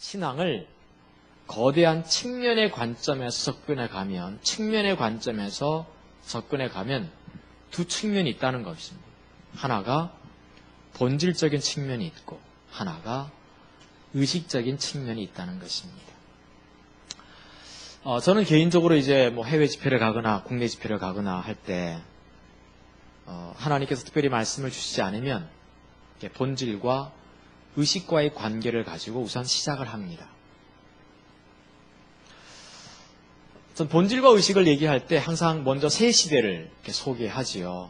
신앙을 거대한 측면의 관점에서 접근해 가면 두 측면이 있다는 것입니다. 하나가 본질적인 측면이 있고 하나가 의식적인 측면이 있다는 것입니다. 저는 개인적으로 이제 뭐 해외 집회를 가거나 국내 집회를 가거나 할 때 하나님께서 특별히 말씀을 주시지 않으면 본질과 의식과의 관계를 가지고 우선 시작을 합니다. 전 본질과 의식을 얘기할 때 항상 먼저 세 시대를 이렇게 소개하지요.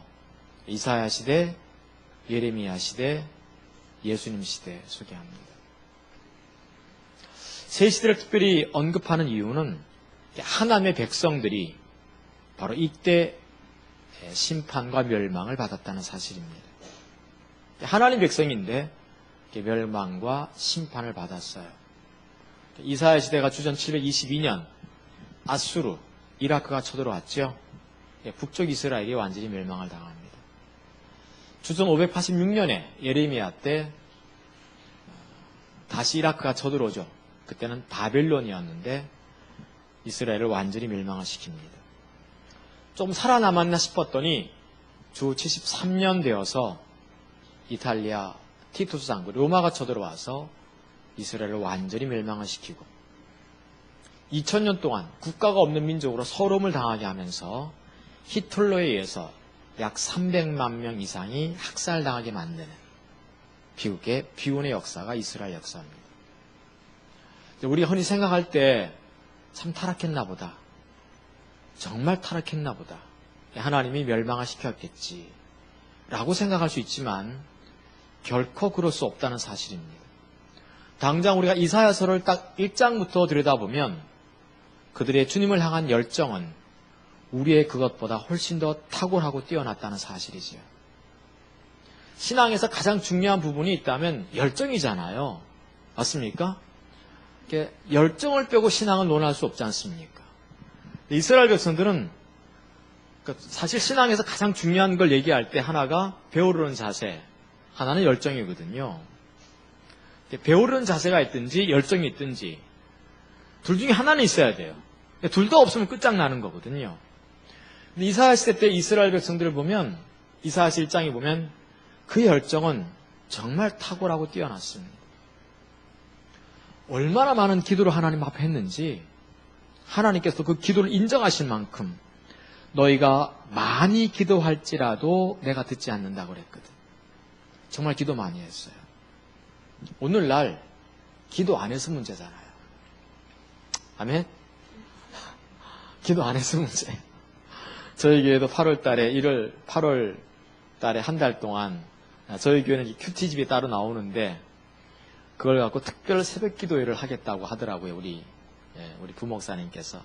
이사야 시대, 예레미야 시대, 예수님 시대 소개합니다. 세 시대를 특별히 언급하는 이유는 하나님의 백성들이 바로 이때 심판과 멸망을 받았다는 사실입니다. 하나님 백성인데 멸망과 심판을 받았어요. 이사야 시대가 주전 722년 아수르, 이라크가 쳐들어왔죠. 북쪽 이스라엘이 완전히 멸망을 당합니다. 주전 586년에 예레미야 때 다시 이라크가 쳐들어오죠. 그때는 바벨론이었는데 이스라엘을 완전히 멸망을 시킵니다. 좀 살아남았나 싶었더니 주 73년 되어서 이탈리아 티투스 장군 로마가 쳐들어와서 이스라엘을 완전히 멸망을 시키고 2000년 동안 국가가 없는 민족으로 서름을 당하게 하면서 히틀러에 의해서 약 300만 명 이상이 학살당하게 만드는 미국의 비운의 역사가 이스라엘 역사입니다. 우리가 흔히 생각할 때 참 타락했나 보다. 정말 타락했나 보다. 하나님이 멸망을 시켰겠지. 라고 생각할 수 있지만 결코 그럴 수 없다는 사실입니다. 당장 우리가 이사야서를 딱 1장부터 들여다보면 그들의 주님을 향한 열정은 우리의 그것보다 훨씬 더 탁월하고 뛰어났다는 사실이지요. 신앙에서 가장 중요한 부분이 있다면 열정이잖아요. 맞습니까? 열정을 빼고 신앙을 논할 수 없지 않습니까? 이스라엘 백성들은 사실 신앙에서 가장 중요한 걸 얘기할 때 하나가 배우려는 자세, 하나는 열정이거든요. 배우려는 자세가 있든지 열정이 있든지 둘 중에 하나는 있어야 돼요. 둘 다 없으면 끝장나는 거거든요. 이사야 시대 때 이스라엘 백성들을 보면 이사야서 1장에 보면 그 열정은 정말 탁월하고 뛰어났습니다. 얼마나 많은 기도를 하나님 앞에 했는지 하나님께서 그 기도를 인정하실 만큼 너희가 많이 기도할지라도 내가 듣지 않는다고 그랬거든. 정말 기도 많이 했어요. 오늘날 기도 안 해서 문제잖아요. 아멘? 기도 안 해서 문제. 저희 교회도 8월 달에 한 달 동안 저희 교회는 큐티집이 따로 나오는데 그걸 갖고 특별 새벽 기도회를 하겠다고 하더라고요. 우리 부목사님께서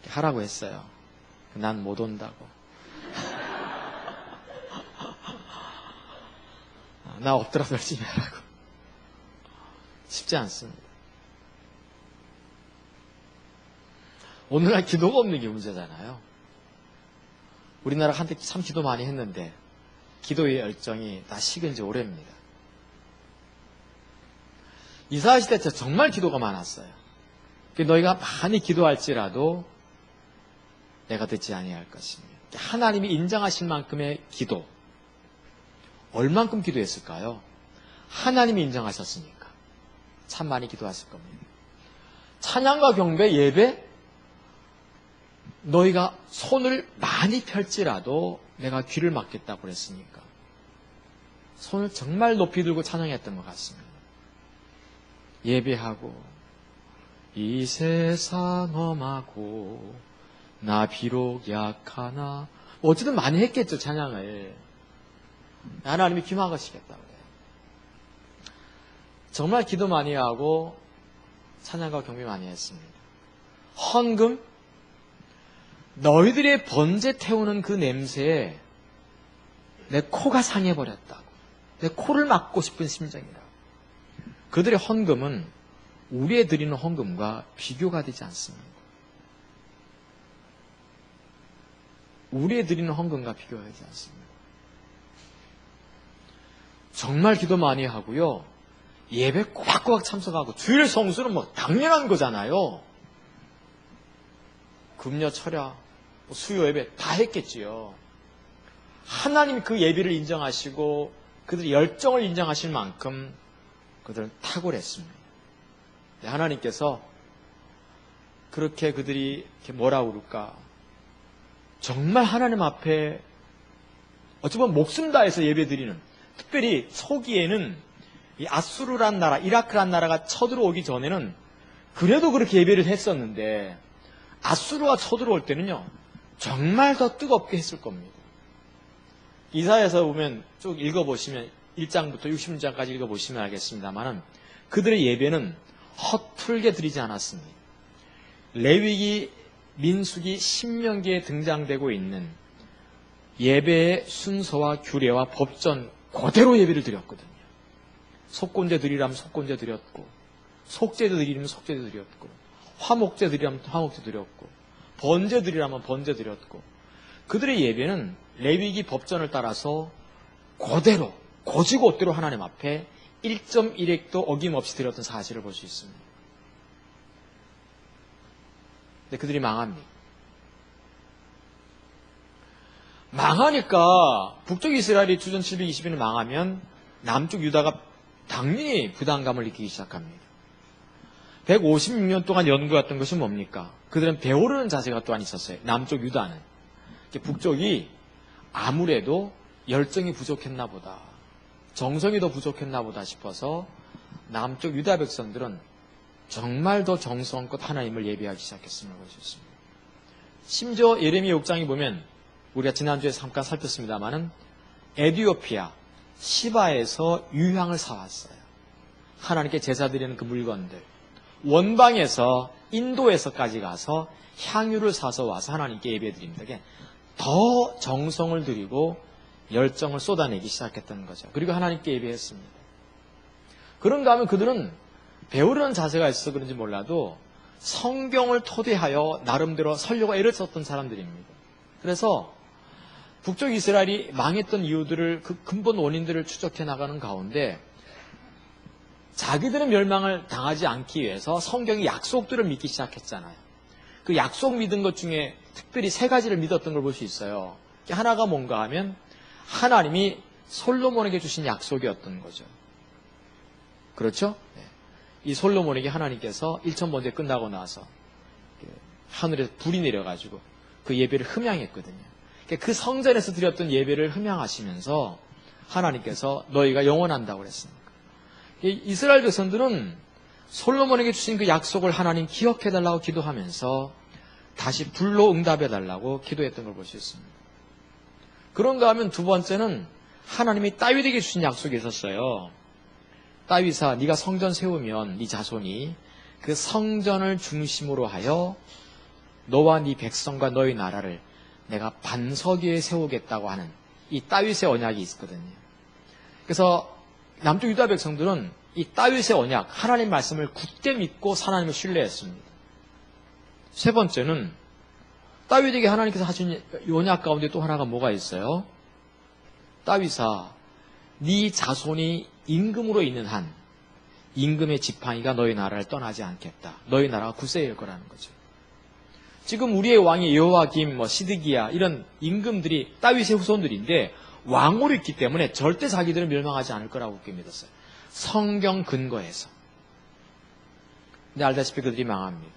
하라고 했어요. 난 못 온다고. 나 없더라도 열심히 하라고. 쉽지 않습니다. 오늘날 기도가 없는 게 문제잖아요. 우리나라 한때 참 기도 많이 했는데 기도의 열정이 다 식은 지 오래입니다. 이사야 시대 때 정말 기도가 많았어요. 너희가 많이 기도할지라도 내가 듣지 아니할 것입니다. 하나님이 인정하실 만큼의 기도. 얼만큼 기도했을까요? 하나님이 인정하셨으니까 참 많이 기도하실 겁니다. 찬양과 경배, 예배 너희가 손을 많이 펼지라도 내가 귀를 막겠다고 그랬으니까 손을 정말 높이 들고 찬양했던 것 같습니다. 예배하고 이 세상 험하고 나 비록 약하나 어쨌든 많이 했겠죠. 찬양을 하나님이 귀 막으시겠다고 그래요. 정말 기도 많이 하고 찬양과 경배 많이 했습니다. 헌금 너희들의 번제 태우는 그 냄새에 내 코가 상해버렸다고. 내 코를 막고 싶은 심정이라고. 그들의 헌금은 우리의 드리는 헌금과 비교가 되지 않습니다. 우리의 드리는 헌금과 비교가 되지 않습니다. 정말 기도 많이 하고요. 예배 꼬박꼬박 참석하고 주일 성수는 뭐 당연한 거잖아요. 금요 철야 수요 예배 다 했겠지요. 하나님이 그 예배를 인정하시고 그들의 열정을 인정하실 만큼 그들은 탁월했습니다. 하나님께서 그렇게 그들이 뭐라고 그럴까, 정말 하나님 앞에 어찌 보면 목숨 다해서 예배드리는, 특별히 초기에는 이 아수르란 나라, 이라크란 나라가 쳐들어오기 전에는 그래도 그렇게 예배를 했었는데 아수르가 쳐들어올 때는요 정말 더 뜨겁게 했을 겁니다. 이사야서 보면 쭉 읽어보시면 1장부터 60장까지 읽어보시면 알겠습니다만 그들의 예배는 허툴게 드리지 않았습니다. 레위기, 민수기, 신명기에 등장되고 있는 예배의 순서와 규례와 법전 그대로 예배를 드렸거든요. 속건제 드리라면 속건제 드렸고, 속죄 드리라면 속죄 드렸고, 화목제 드리라면 화목제 드렸고, 번제 드리라면 번제 드렸고, 그들의 예배는 레위기 법전을 따라서 그대로 고지고대로 하나님 앞에 1.1획도 어김없이 드렸던 사실을 볼 수 있습니다. 근데 그들이 망합니다. 망하니까 북쪽 이스라엘이 주전 720년을 망하면 남쪽 유다가 당연히 부담감을 느끼기 시작합니다. 156년 동안 연구했던 것이 뭡니까? 그들은 배오르는 자세가 또한 있었어요. 남쪽 유다는. 북쪽이 아무래도 열정이 부족했나 보다, 정성이 더 부족했나 보다 싶어서 남쪽 유다 백성들은 정말 더 정성껏 하나님을 예배하기 시작했음을 볼 수 있습니다. 심지어 예레미야 6장에 보면 우리가 지난주에 잠깐 살폈습니다마는 에티오피아 시바에서 유향을 사왔어요. 하나님께 제사 드리는 그 물건들, 원방에서 인도에서까지 가서 향유를 사서 와서 하나님께 예배 드립니다. 더 정성을 들이고 열정을 쏟아내기 시작했다는 거죠. 그리고 하나님께 예배했습니다. 그런가 하면 그들은 배우려는 자세가 있어서 그런지 몰라도 성경을 토대하여 나름대로 설교가 애를 썼던 사람들입니다. 그래서 북쪽 이스라엘이 망했던 이유들을, 그 근본 원인들을 추적해 나가는 가운데 자기들은 멸망을 당하지 않기 위해서 성경의 약속들을 믿기 시작했잖아요. 그 약속 믿은 것 중에 특별히 세 가지를 믿었던 걸 볼 수 있어요. 하나가 뭔가 하면 하나님이 솔로몬에게 주신 약속이었던 거죠. 그렇죠? 이 솔로몬에게 하나님께서 1천번제 끝나고 나서 하늘에서 불이 내려가지고 그 예배를 흠양했거든요. 그 성전에서 드렸던 예배를 흠양하시면서 하나님께서 너희가 영원한다고 그랬습니다. 이스라엘 백성들은 솔로몬에게 주신 그 약속을 하나님 기억해달라고 기도하면서 다시 불로 응답해달라고 기도했던 걸 볼 수 있습니다. 그런가 하면 두 번째는 하나님이 다윗에게 주신 약속이 있었어요. 다윗아, 네가 성전 세우면 네 자손이 그 성전을 중심으로 하여 너와 네 백성과 너의 나라를 내가 반석 위에 세우겠다고 하는 이 다윗의 언약이 있거든요. 그래서 남쪽 유다 백성들은 이 다윗의 언약, 하나님 말씀을 굳게 믿고 하나님을 신뢰했습니다. 세 번째는 다윗에게 하나님께서 하신 언약 가운데 또 하나가 뭐가 있어요? 다윗아, 네 자손이 임금으로 있는 한 임금의 지팡이가 너희 나라를 떠나지 않겠다. 너희 나라가 굳세일 거라는 거죠. 지금 우리의 왕이 여호와김, 시드기야 이런 임금들이 다윗의 후손들인데 왕으로 있기 때문에 절대 자기들은 멸망하지 않을 거라고 그렇게 믿었어요. 성경 근거에서. 근데 알다시피 그들이 망합니다.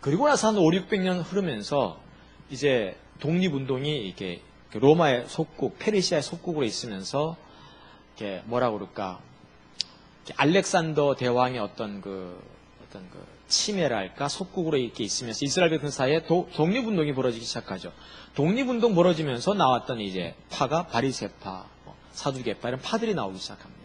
그리고 나서 한 500~600년 흐르면서 이제 독립운동이 이렇게 로마의 속국, 페르시아의 속국으로 있으면서 이렇게 뭐라고 그럴까, 알렉산더 대왕의 어떤 그 치매랄까 속국으로 이렇게 있으면서 이스라엘 백성 사이에 독립운동이 벌어지기 시작하죠. 독립운동 벌어지면서 나왔던 이제 파가 바리새파, 사두개파 이런 파들이 나오기 시작합니다.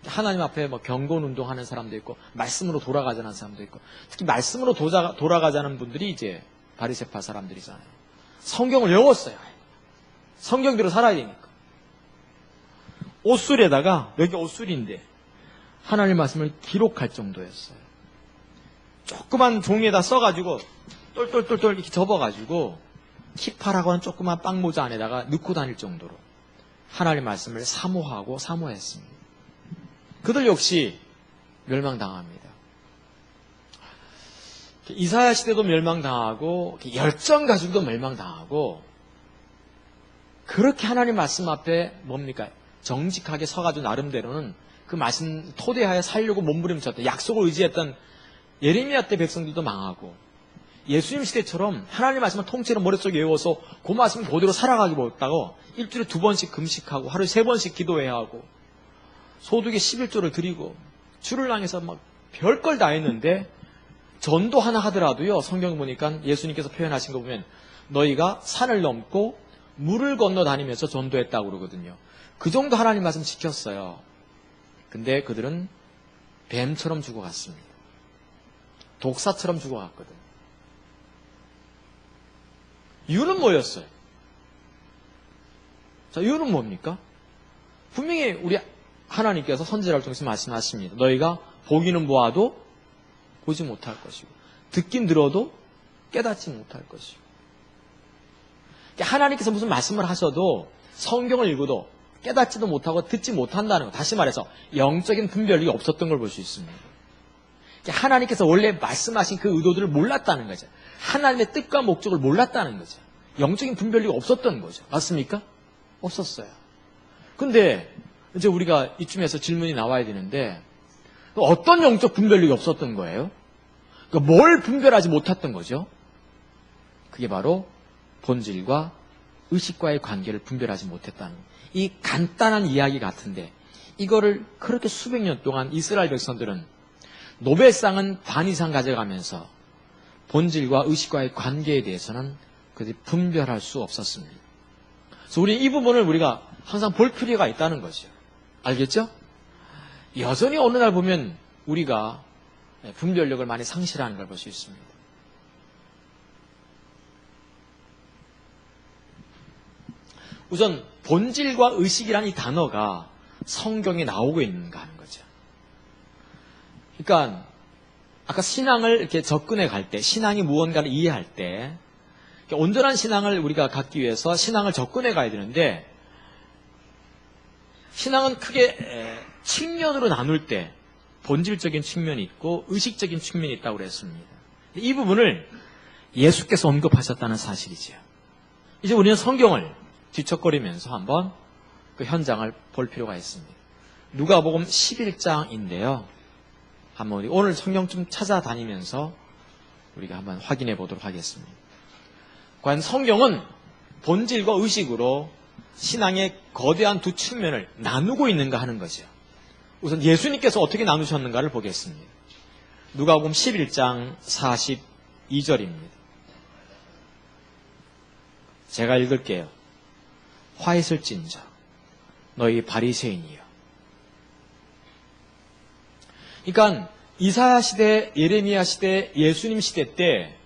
하나님 앞에 경건운동 하는 사람도 있고 말씀으로 돌아가자는 사람도 있고, 특히 말씀으로 돌아가자는 분들이 이제 바리새파 사람들이잖아요. 성경을 외웠어요. 성경대로 살아야 되니까. 옷술에다가, 여기 옷술인데 하나님 말씀을 기록할 정도였어요. 조그만 종이에다 써가지고 똘똘똘똘 이렇게 접어가지고 키파라고 하는 조그만 빵모자 안에다가 넣고 다닐 정도로 하나님 말씀을 사모하고 사모했습니다. 그들 역시 멸망당합니다. 이사야 시대도 멸망당하고 열정 가지고도 멸망당하고 그렇게 하나님 말씀 앞에 뭡니까? 정직하게 서가지고 나름대로는 그 말씀 토대하에 살려고 몸부림쳤던 약속을 의지했던 예레미야 때 백성들도 망하고 예수님 시대처럼 하나님 말씀을 통째로 머릿속에 외워서 그 말씀 그대로 살아가기 못하고 일주일에 2번씩 금식하고 하루에 3번씩 기도해야 하고 소득의 11조를 드리고 주를 향해서 막 별걸 다 했는데 전도 하나 하더라도요, 성경 보니까 예수님께서 표현하신 거 보면 너희가 산을 넘고 물을 건너 다니면서 전도했다고 그러거든요. 그 정도 하나님 말씀 지켰어요. 근데 그들은 뱀처럼 죽어갔습니다. 독사처럼 죽어갔거든. 이유는 뭐였어요? 자, 이유는 뭡니까? 분명히 우리 하나님께서 선지자를 통해서 말씀하십니다. 너희가 보기는 보아도 보지 못할 것이고 듣긴 들어도 깨닫지 못할 것이고 하나님께서 무슨 말씀을 하셔도 성경을 읽어도 깨닫지도 못하고 듣지 못한다는 것. 다시 말해서 영적인 분별력이 없었던 걸 볼 수 있습니다. 하나님께서 원래 말씀하신 그 의도들을 몰랐다는 거죠. 하나님의 뜻과 목적을 몰랐다는 거죠. 영적인 분별력이 없었던 거죠. 맞습니까? 없었어요. 근데 이제 우리가 이쯤에서 질문이 나와야 되는데 어떤 영적 분별력이 없었던 거예요? 그러니까 뭘 분별하지 못했던 거죠? 그게 바로 본질과 의식과의 관계를 분별하지 못했다는 이 간단한 이야기 같은데 이거를 그렇게 수백 년 동안 이스라엘 백성들은 노벨상은 반 이상 가져가면서 본질과 의식과의 관계에 대해서는 그들이 분별할 수 없었습니다. 그래서 우리 이 부분을 우리가 항상 볼 필요가 있다는 거죠. 알겠죠? 여전히 어느 날 보면 우리가 분별력을 많이 상실하는 걸 볼 수 있습니다. 우선 본질과 의식이라는 이 단어가 성경에 나오고 있는가 하는 거죠. 그러니까 아까 신앙을 이렇게 접근해 갈 때, 신앙이 무언가를 이해할 때 온전한 신앙을 우리가 갖기 위해서 신앙을 접근해 가야 되는데 신앙은 크게 측면으로 나눌 때 본질적인 측면이 있고 의식적인 측면이 있다고 그랬습니다. 이 부분을 예수께서 언급하셨다는 사실이죠. 이제 우리는 성경을 뒤척거리면서 한번 그 현장을 볼 필요가 있습니다. 누가복음 11장인데요. 한번 우리 오늘 성경 좀 찾아다니면서 우리가 한번 확인해 보도록 하겠습니다. 과연 성경은 본질과 의식으로 신앙의 거대한 두 측면을 나누고 있는가 하는 거죠. 우선 예수님께서 어떻게 나누셨는가를 보겠습니다. 누가복음 11장 42절입니다. 제가 읽을게요. 화 있을진저 너희 바리새인이여. 그러니까 이사야 시대, 예레미야 시대, 예수님 시대 때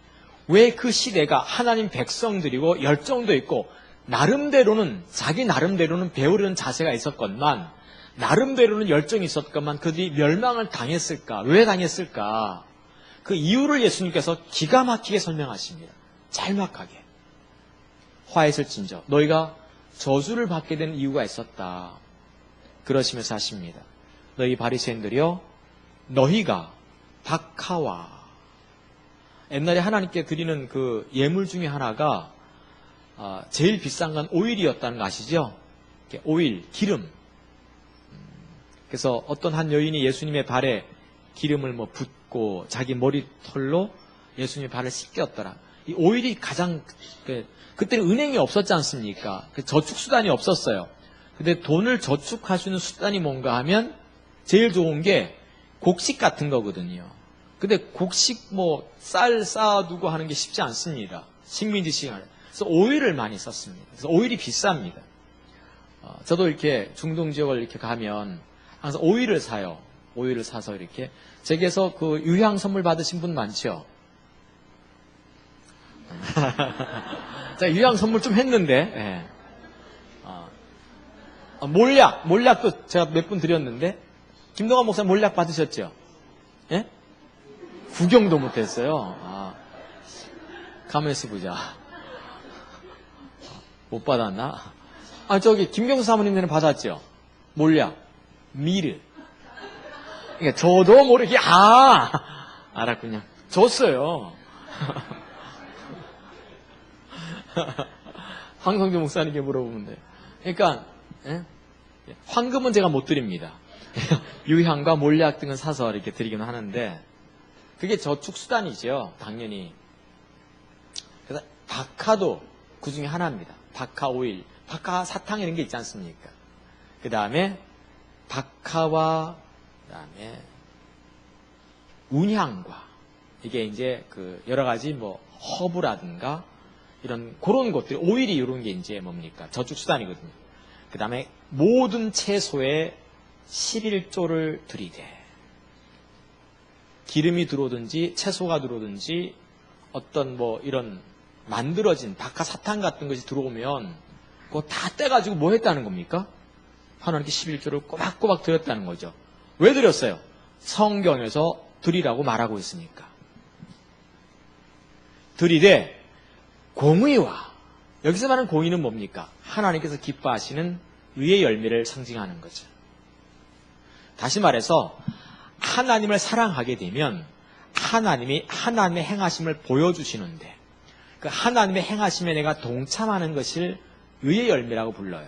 왜 그 시대가 하나님 백성들이고 열정도 있고 나름대로는 자기 나름대로는 배우려는 자세가 있었건만 나름대로는 열정이 있었건만 그들이 멸망을 당했을까? 왜 당했을까? 그 이유를 예수님께서 기가 막히게 설명하십니다. 짤막하게. 화 있을진저 너희가 저주를 받게 된 이유가 있었다. 그러시면서 하십니다. 너희 바리새인들이여 너희가 박하와 옛날에 하나님께 드리는 그 예물 중에 하나가 제일 비싼 건 오일이었다는 거 아시죠? 오일, 기름. 그래서 어떤 한 여인이 예수님의 발에 기름을 붓고 자기 머리털로 예수님의 발을 씻겼더라. 이 오일이 가장 그때는 은행이 없었지 않습니까? 저축수단이 없었어요. 근데 돈을 저축할 수 있는 수단이 뭔가 하면 제일 좋은 게 곡식 같은 거거든요. 근데 곡식 쌀 쌓아두고 하는 게 쉽지 않습니다. 식민지 시간에. 그래서 오일을 많이 썼습니다. 그래서 오일이 비쌉니다. 저도 이렇게 중동 지역을 이렇게 가면 항상 오일을 사요. 오일을 사서 이렇게. 제게서 그 유향 선물 받으신 분 많죠? 제가 유향 선물 좀 했는데, 예. 몰약도 제가 몇 분 드렸는데, 김동환 목사 몰약 받으셨죠? 예? 구경도 못했어요. 가만히 있어 보자. 못 받았나? 저기 김경수 사모님들은 받았죠? 몰약, 미르. 그러니까 저도 모르게, 알았군요. 줬어요. 황성주 목사님께 물어보면 돼요. 그러니까, 황금은 제가 못 드립니다. 유향과 몰약 등은 사서 이렇게 드리기는 하는데, 그게 저축수단이죠, 당연히. 그래서 박하도 그 중에 하나입니다. 박하 오일, 박하 사탕 이런 게 있지 않습니까? 그 다음에 박하와 그 다음에 운향과 이게 이제 그 여러 가지 뭐 허브라든가 이런 그런 것들이 오일이 이런 게 이제 뭡니까? 저축수단이거든요. 그 다음에 모든 채소에 11조를 들이대. 기름이 들어오든지 채소가 들어오든지 어떤 뭐 이런 만들어진 박하사탕 같은 것이 들어오면 그거 다 떼가지고 뭐 했다는 겁니까? 하나님께 11조를 꼬박꼬박 드렸다는 거죠. 왜 드렸어요? 성경에서 드리라고 말하고 있으니까. 드리되 공의와, 여기서 말하는 공의는 뭡니까? 하나님께서 기뻐하시는 의의 열매를 상징하는 거죠. 다시 말해서 하나님을 사랑하게 되면 하나님이 하나님의 행하심을 보여주시는데 그 하나님의 행하심에 내가 동참하는 것을 의의 열매라고 불러요.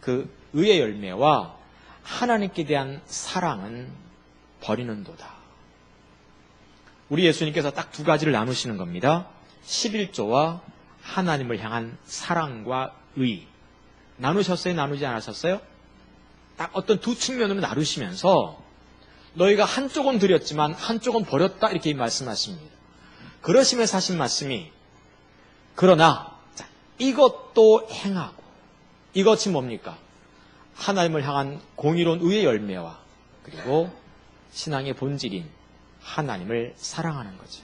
그 의의 열매와 하나님께 대한 사랑은 버리는도다. 우리 예수님께서 딱 두 가지를 나누시는 겁니다. 11조와 하나님을 향한 사랑과 의. 나누셨어요? 나누지 않으셨어요? 딱 어떤 두 측면으로 나누시면서 너희가 한쪽은 드렸지만 한쪽은 버렸다 이렇게 말씀하십니다. 그러시면서 하신 말씀이 그러나 이것도 행하고, 이것이 뭡니까? 하나님을 향한 공의로운 의의 열매와 그리고 신앙의 본질인 하나님을 사랑하는 거죠.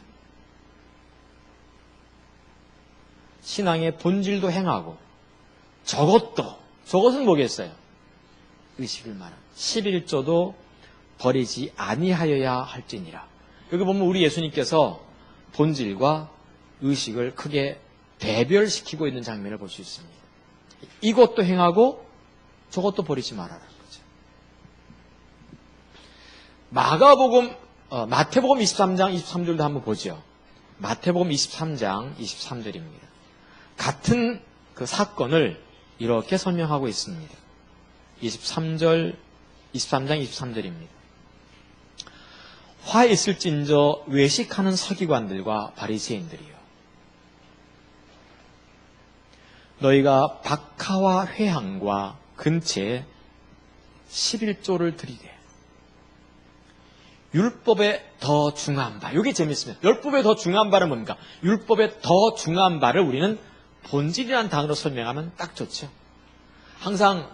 신앙의 본질도 행하고 저것은 뭐겠어요? 의식을 말하는 11조도 버리지 아니하여야 할지니라. 여기 보면 우리 예수님께서 본질과 의식을 크게 대별시키고 있는 장면을 볼 수 있습니다. 이것도 행하고 저것도 버리지 말아라는 거죠. 마태복음 23장 23절도 한번 보죠. 마태복음 23장 23절입니다. 같은 그 사건을 이렇게 설명하고 있습니다. 23장 23절입니다. 화 있을진저 외식하는 서기관들과 바리새인들이요, 너희가 박하와 회향과 근채에 11조를 들이되 율법에 더 중한 바. 이게 재밌습니다. 율법에 더 중한 바는 뭡니까? 율법에 더 중한 바를 우리는 본질이라는 단어로 설명하면 딱 좋죠. 항상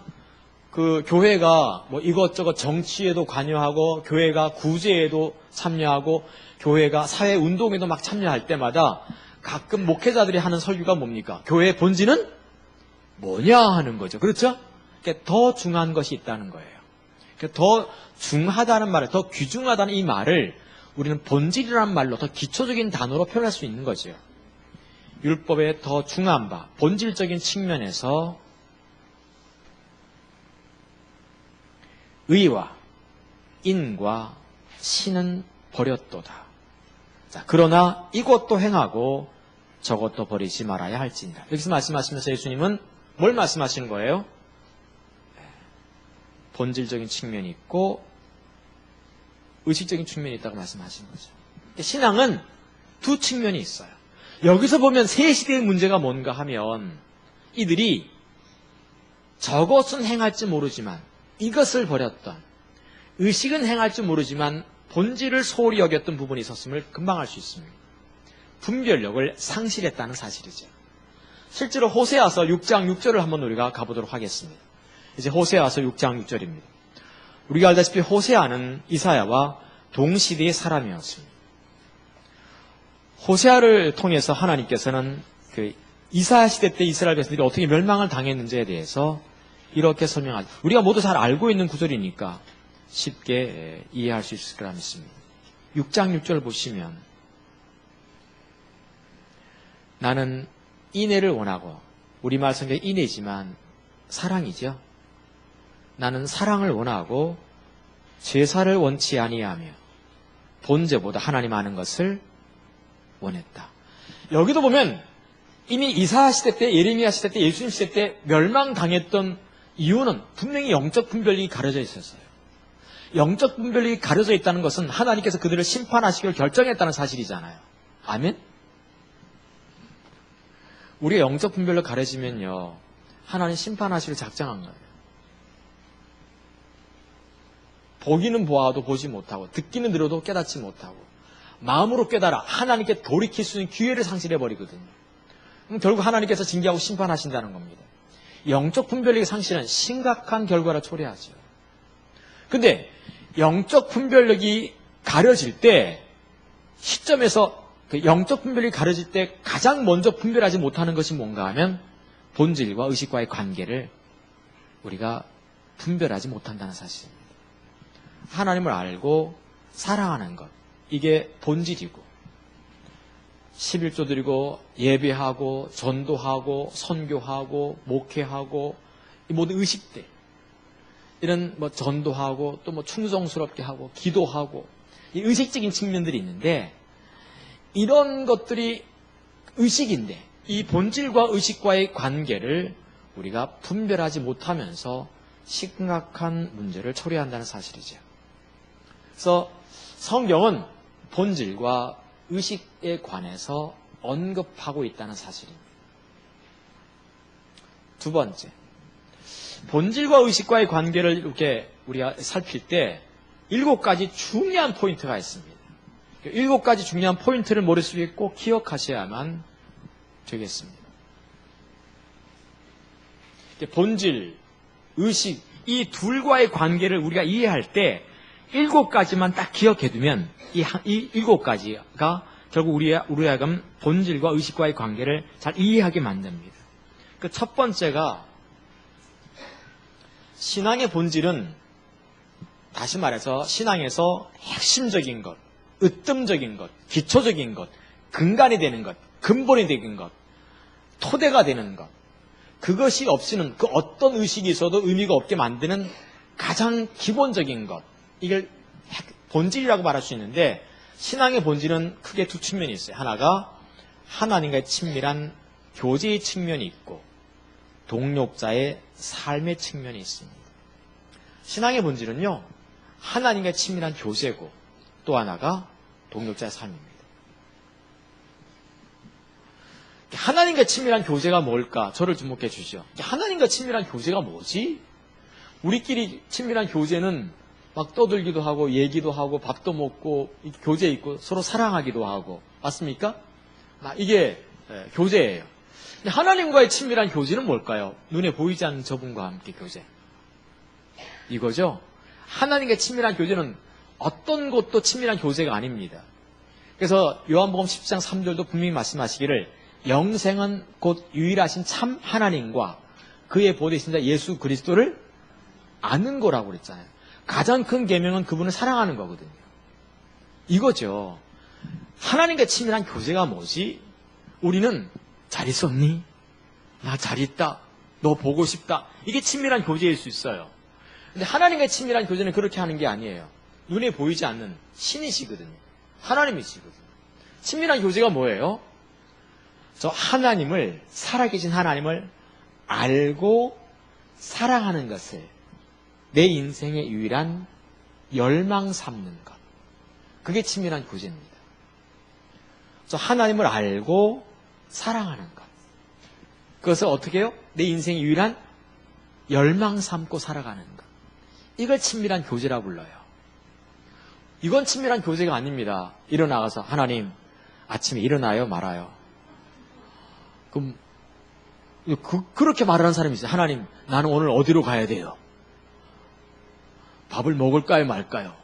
그 교회가 뭐 이것저것 정치에도 관여하고 교회가 구제에도 참여하고 교회가 사회 운동에도 막 참여할 때마다 가끔 목회자들이 하는 설교가 뭡니까? 교회의 본질은 뭐냐 하는 거죠. 그렇죠? 그러니까 더 중요한 것이 있다는 거예요. 그러니까 더 중하다는 말을, 더 귀중하다는 이 말을 우리는 본질이라는 말로 더 기초적인 단어로 표현할 수 있는 거죠. 율법에 더 중한 바, 본질적인 측면에서 의와 인과 신은 버렸도다. 자, 그러나 이것도 행하고 저것도 버리지 말아야 할지니라. 여기서 말씀하시면서 예수님은 뭘 말씀하시는 거예요? 본질적인 측면이 있고 의식적인 측면이 있다고 말씀하시는 거죠. 신앙은 두 측면이 있어요. 여기서 보면 새 시대의 문제가 뭔가 하면 이들이 저것은 행할지 모르지만 이것을 버렸던, 의식은 행할지 모르지만 본질을 소홀히 여겼던 부분이 있었음을 금방 알 수 있습니다. 분별력을 상실했다는 사실이죠. 실제로 호세아서 6장 6절을 한번 우리가 가보도록 하겠습니다. 이제 호세아서 6장 6절입니다. 우리가 알다시피 호세아는 이사야와 동시대의 사람이었습니다. 호세아를 통해서 하나님께서는 그 이사야 시대 때 이스라엘 백성들이 어떻게 멸망을 당했는지에 대해서 이렇게 설명하죠. 우리가 모두 잘 알고 있는 구절이니까 쉽게 이해할 수 있을 거라 믿습니다. 6장 6절 보시면 나는 인애를 원하고, 우리말 성경에 인애지만 사랑이죠. 나는 사랑을 원하고 제사를 원치 아니하며 번제보다 하나님 아는 것을 원했다. 여기도 보면 이미 이사야 시대 때, 예레미야 시대 때, 예수님 시대 때 멸망당했던 이유는 분명히 영적 분별력이 가려져 있었어요. 영적 분별력이 가려져 있다는 것은 하나님께서 그들을 심판하시기를 결정했다는 사실이잖아요. 아멘? 우리가 영적 분별력 가려지면요, 하나님 심판하시기를 작정한 거예요. 보기는 보아도 보지 못하고, 듣기는 들어도 깨닫지 못하고, 마음으로 깨달아 하나님께 돌이킬 수 있는 기회를 상실해버리거든요. 그럼 결국 하나님께서 징계하고 심판하신다는 겁니다. 영적 분별력의 상실은 심각한 결과를 초래하죠. 근데 영적 분별력이 가려질 때, 시점에서 그 영적 분별력이 가려질 때 가장 먼저 분별하지 못하는 것이 뭔가 하면 본질과 의식과의 관계를 우리가 분별하지 못한다는 사실입니다. 하나님을 알고 사랑하는 것, 이게 본질이고, 11조 드리고 예배하고 전도하고 선교하고 목회하고 이 모든 의식들, 이런 뭐 전도하고 또 뭐 충성스럽게 하고 기도하고 이 의식적인 측면들이 있는데, 이런 것들이 의식인데 이 본질과 의식과의 관계를 우리가 분별하지 못하면서 심각한 문제를 초래한다는 사실이죠. 그래서 성경은 본질과 의식에 관해서 언급하고 있다는 사실입니다. 두 번째, 본질과 의식과의 관계를 이렇게 우리가 살필 때 7가지 중요한 포인트가 있습니다. 7가지 중요한 포인트를 머릿속에 꼭 기억하셔야만 되겠습니다. 본질, 의식, 이 둘과의 관계를 우리가 이해할 때 7가지만 딱 기억해두면 이 7가지가 결국 우리 하여금 본질과 의식과의 관계를 잘 이해하게 만듭니다. 그 첫 번째가, 신앙의 본질은, 다시 말해서 신앙에서 핵심적인 것, 으뜸적인 것, 기초적인 것, 근간이 되는 것, 근본이 되는 것, 토대가 되는 것, 그것이 없이는 그 어떤 의식이 있어도 의미가 없게 만드는 가장 기본적인 것, 이걸 본질이라고 말할 수 있는데, 신앙의 본질은 크게 두 측면이 있어요. 하나가 하나님과의 친밀한 교제의 측면이 있고, 동력자의 삶의 측면이 있습니다. 신앙의 본질은요, 하나님과의 친밀한 교제고, 또 하나가 동력자의 삶입니다. 하나님과 친밀한 교제가 뭘까? 저를 주목해 주시오. 하나님과 친밀한 교제가 뭐지? 우리끼리 친밀한 교제는 막 떠들기도 하고 얘기도 하고 밥도 먹고 교제 있고 서로 사랑하기도 하고, 맞습니까? 이게 교제예요. 근데 하나님과의 친밀한 교제는 뭘까요? 눈에 보이지 않는 저분과 함께 교제. 이거죠? 하나님과의 친밀한 교제는 어떤 것도 친밀한 교제가 아닙니다. 그래서 요한복음 10장 3절도 분명히 말씀하시기를, 영생은 곧 유일하신 참 하나님과 그의 보내신 자 예수 그리스도를 아는 거라고 그랬잖아요. 가장 큰 계명은 그분을 사랑하는 거거든요. 이거죠. 하나님과 친밀한 교제가 뭐지? 우리는 잘 있었니? 나 잘 있다. 너 보고 싶다. 이게 친밀한 교제일 수 있어요. 근데 하나님과의 친밀한 교제는 그렇게 하는 게 아니에요. 눈에 보이지 않는 신이시거든요. 하나님이시거든요. 친밀한 교제가 뭐예요? 저 하나님을, 살아계신 하나님을 알고 사랑하는 것을 내 인생의 유일한 열망 삼는 것. 그게 친밀한 교제입니다. 저 하나님을 알고 사랑하는 것. 그것을 어떻게 해요? 내 인생의 유일한 열망 삼고 살아가는 것. 이걸 친밀한 교제라고 불러요. 이건 친밀한 교제가 아닙니다. 일어나가서 하나님 아침에 일어나요 말아요. 그럼 그렇게 말하는 사람이 있어요. 하나님 나는 오늘 어디로 가야 돼요? 밥을 먹을까요 말까요?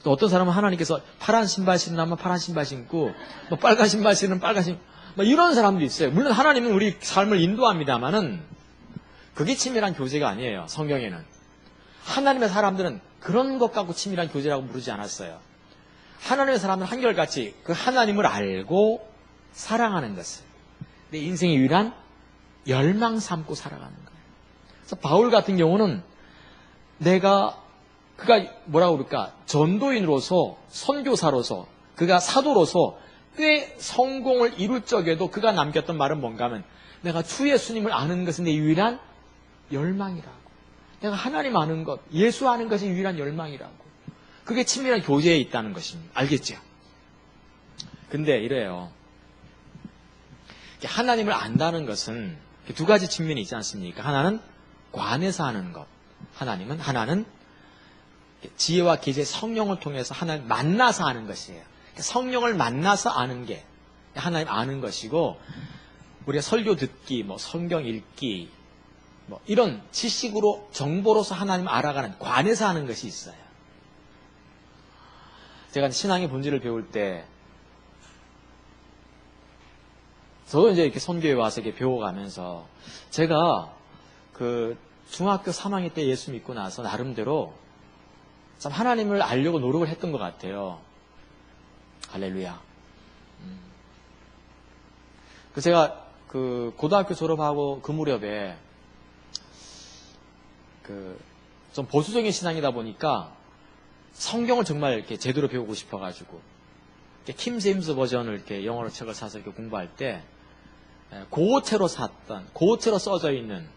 또 어떤 사람은 하나님께서 파란 신발 신으면 파란 신발 신고, 뭐 빨간 신발 신으면 빨간 신발, 뭐 이런 사람도 있어요. 물론 하나님은 우리 삶을 인도합니다만은 그게 친밀한 교제가 아니에요. 성경에는 하나님의 사람들은 그런 것 갖고 친밀한 교제라고 부르지 않았어요. 하나님의 사람들은 한결같이 그 하나님을 알고 사랑하는 것을 내 인생의 유일한 열망 삼고 살아가는 거예요. 그래서 바울 같은 경우는 내가 그가 뭐라고 그럴까? 전도인으로서, 선교사로서, 그가 사도로서 꽤 성공을 이룰 적에도 그가 남겼던 말은 뭔가 하면, 내가 주 예수님을 아는 것은 내 유일한 열망이라고. 내가 하나님 아는 것, 예수 아는 것이 유일한 열망이라고. 그게 친밀한 교제에 있다는 것입니다. 알겠죠? 근데 이래요. 하나님을 안다는 것은 두 가지 측면이 있지 않습니까? 하나는 관에서 하는 것. 하나는 지혜와 계시의 성령을 통해서 하나님 만나서 아는 것이에요. 성령을 만나서 아는 게 하나님 아는 것이고, 우리가 설교 듣기, 성경 읽기, 이런 지식으로 정보로서 하나님 알아가는 관에서 하는 것이 있어요. 제가 신앙의 본질을 배울 때, 저도 이제 이렇게 선교에 와서 이렇게 배워가면서, 제가 중학교 3학년 때 예수 믿고 나서 나름대로 참 하나님을 알려고 노력을 했던 것 같아요. 할렐루야. 제가 고등학교 졸업하고 그 무렵에 좀 보수적인 신앙이다 보니까 성경을 정말 이렇게 제대로 배우고 싶어가지고 킴 제임스 버전을 이렇게 영어로 책을 사서 이렇게 공부할 때 고체로 써져 있는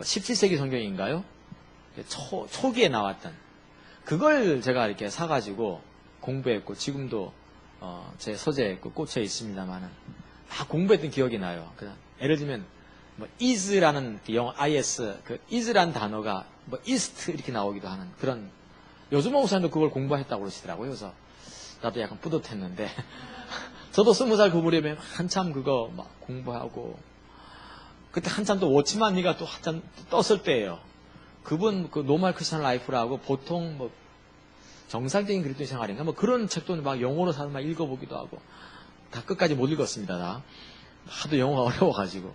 17세기 성경인가요? 초기에 나왔던 그걸 제가 이렇게 사가지고 공부했고, 지금도 제 서재에 꽂혀 있습니다만은 공부했던 기억이 나요. 예를 들면 is라는 영어 is is라는 단어가 east 이렇게 나오기도 하는 그런, 요즘 목사님도 그걸 공부했다고 그러시더라고요. 그래서 나도 약간 뿌듯했는데 저도 20살 그 무렵에 한참 그거 막 공부하고, 그때 한참 또 워치만니가 또 한참 떴을 때예요. 그분 노멀 크리스천 라이프라고 보통 정상적인 그리스도인 생활인가 그런 책도 막 영어로 사서 막 읽어보기도 하고, 다 끝까지 못 읽었습니다. 다 하도 영어가 어려워가지고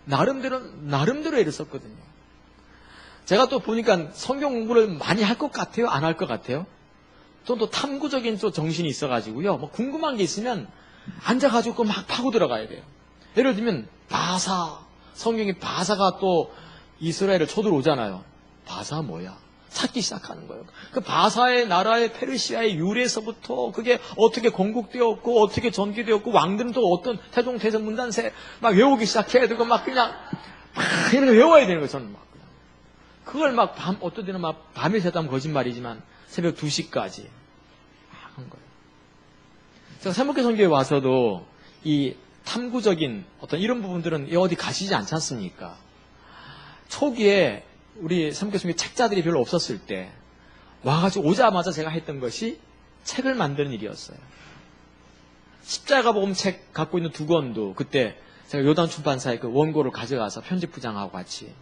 나름대로 애를 썼거든요. 제가 또 보니까 성경 공부를 많이 할 것 같아요? 안 할 것 같아요? 좀 또 탐구적인 또 정신이 있어가지고요. 궁금한 게 있으면 앉아가지고 막 파고 들어가야 돼요. 예를 들면 바사, 성경에 바사가 또 이스라엘을 쳐들어오잖아요. 바사 뭐야? 찾기 시작하는 거예요. 그 바사의 나라의 페르시아의 유래에서부터 그게 어떻게 건국되었고 어떻게 전개되었고 왕들은 또 어떤 태종 태세 문단세 막 외우기 시작해야 되고 막 그냥 이런 거 외워야 되는 거예요. 저는 막 그냥 그걸 막 어떤 때는 막 밤에 새다면 거짓말이지만 새벽 2시까지 한 거예요. 제가 새목교 선교에 와서도 이 탐구적인 어떤 이런 부분들은 어디 가시지 않지 않습니까? 초기에 우리 새목교 선교 책자들이 별로 없었을 때 와가지고 오자마자 제가 했던 것이 책을 만드는 일이었어요. 십자가 복음 책 갖고 있는 2권도 그때 제가 요단 출판사에 그 원고를 가져가서 편집부장하고 같이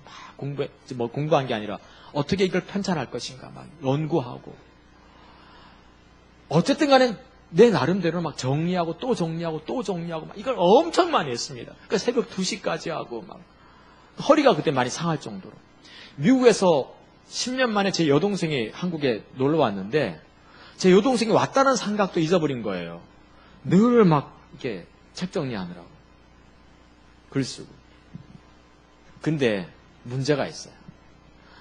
막 공부한 게 아니라 어떻게 이걸 편찬할 것인가 막 연구하고, 어쨌든 간에 내 나름대로 막 정리하고 또 정리하고 또 정리하고 막 이걸 엄청 많이 했습니다. 그러니까 새벽 2시까지 하고 막 허리가 그때 많이 상할 정도로. 미국에서 10년 만에 제 여동생이 한국에 놀러 왔는데 제 여동생이 왔다는 생각도 잊어버린 거예요. 늘 막 이렇게 책 정리하느라고 글 쓰고. 근데 문제가 있어요.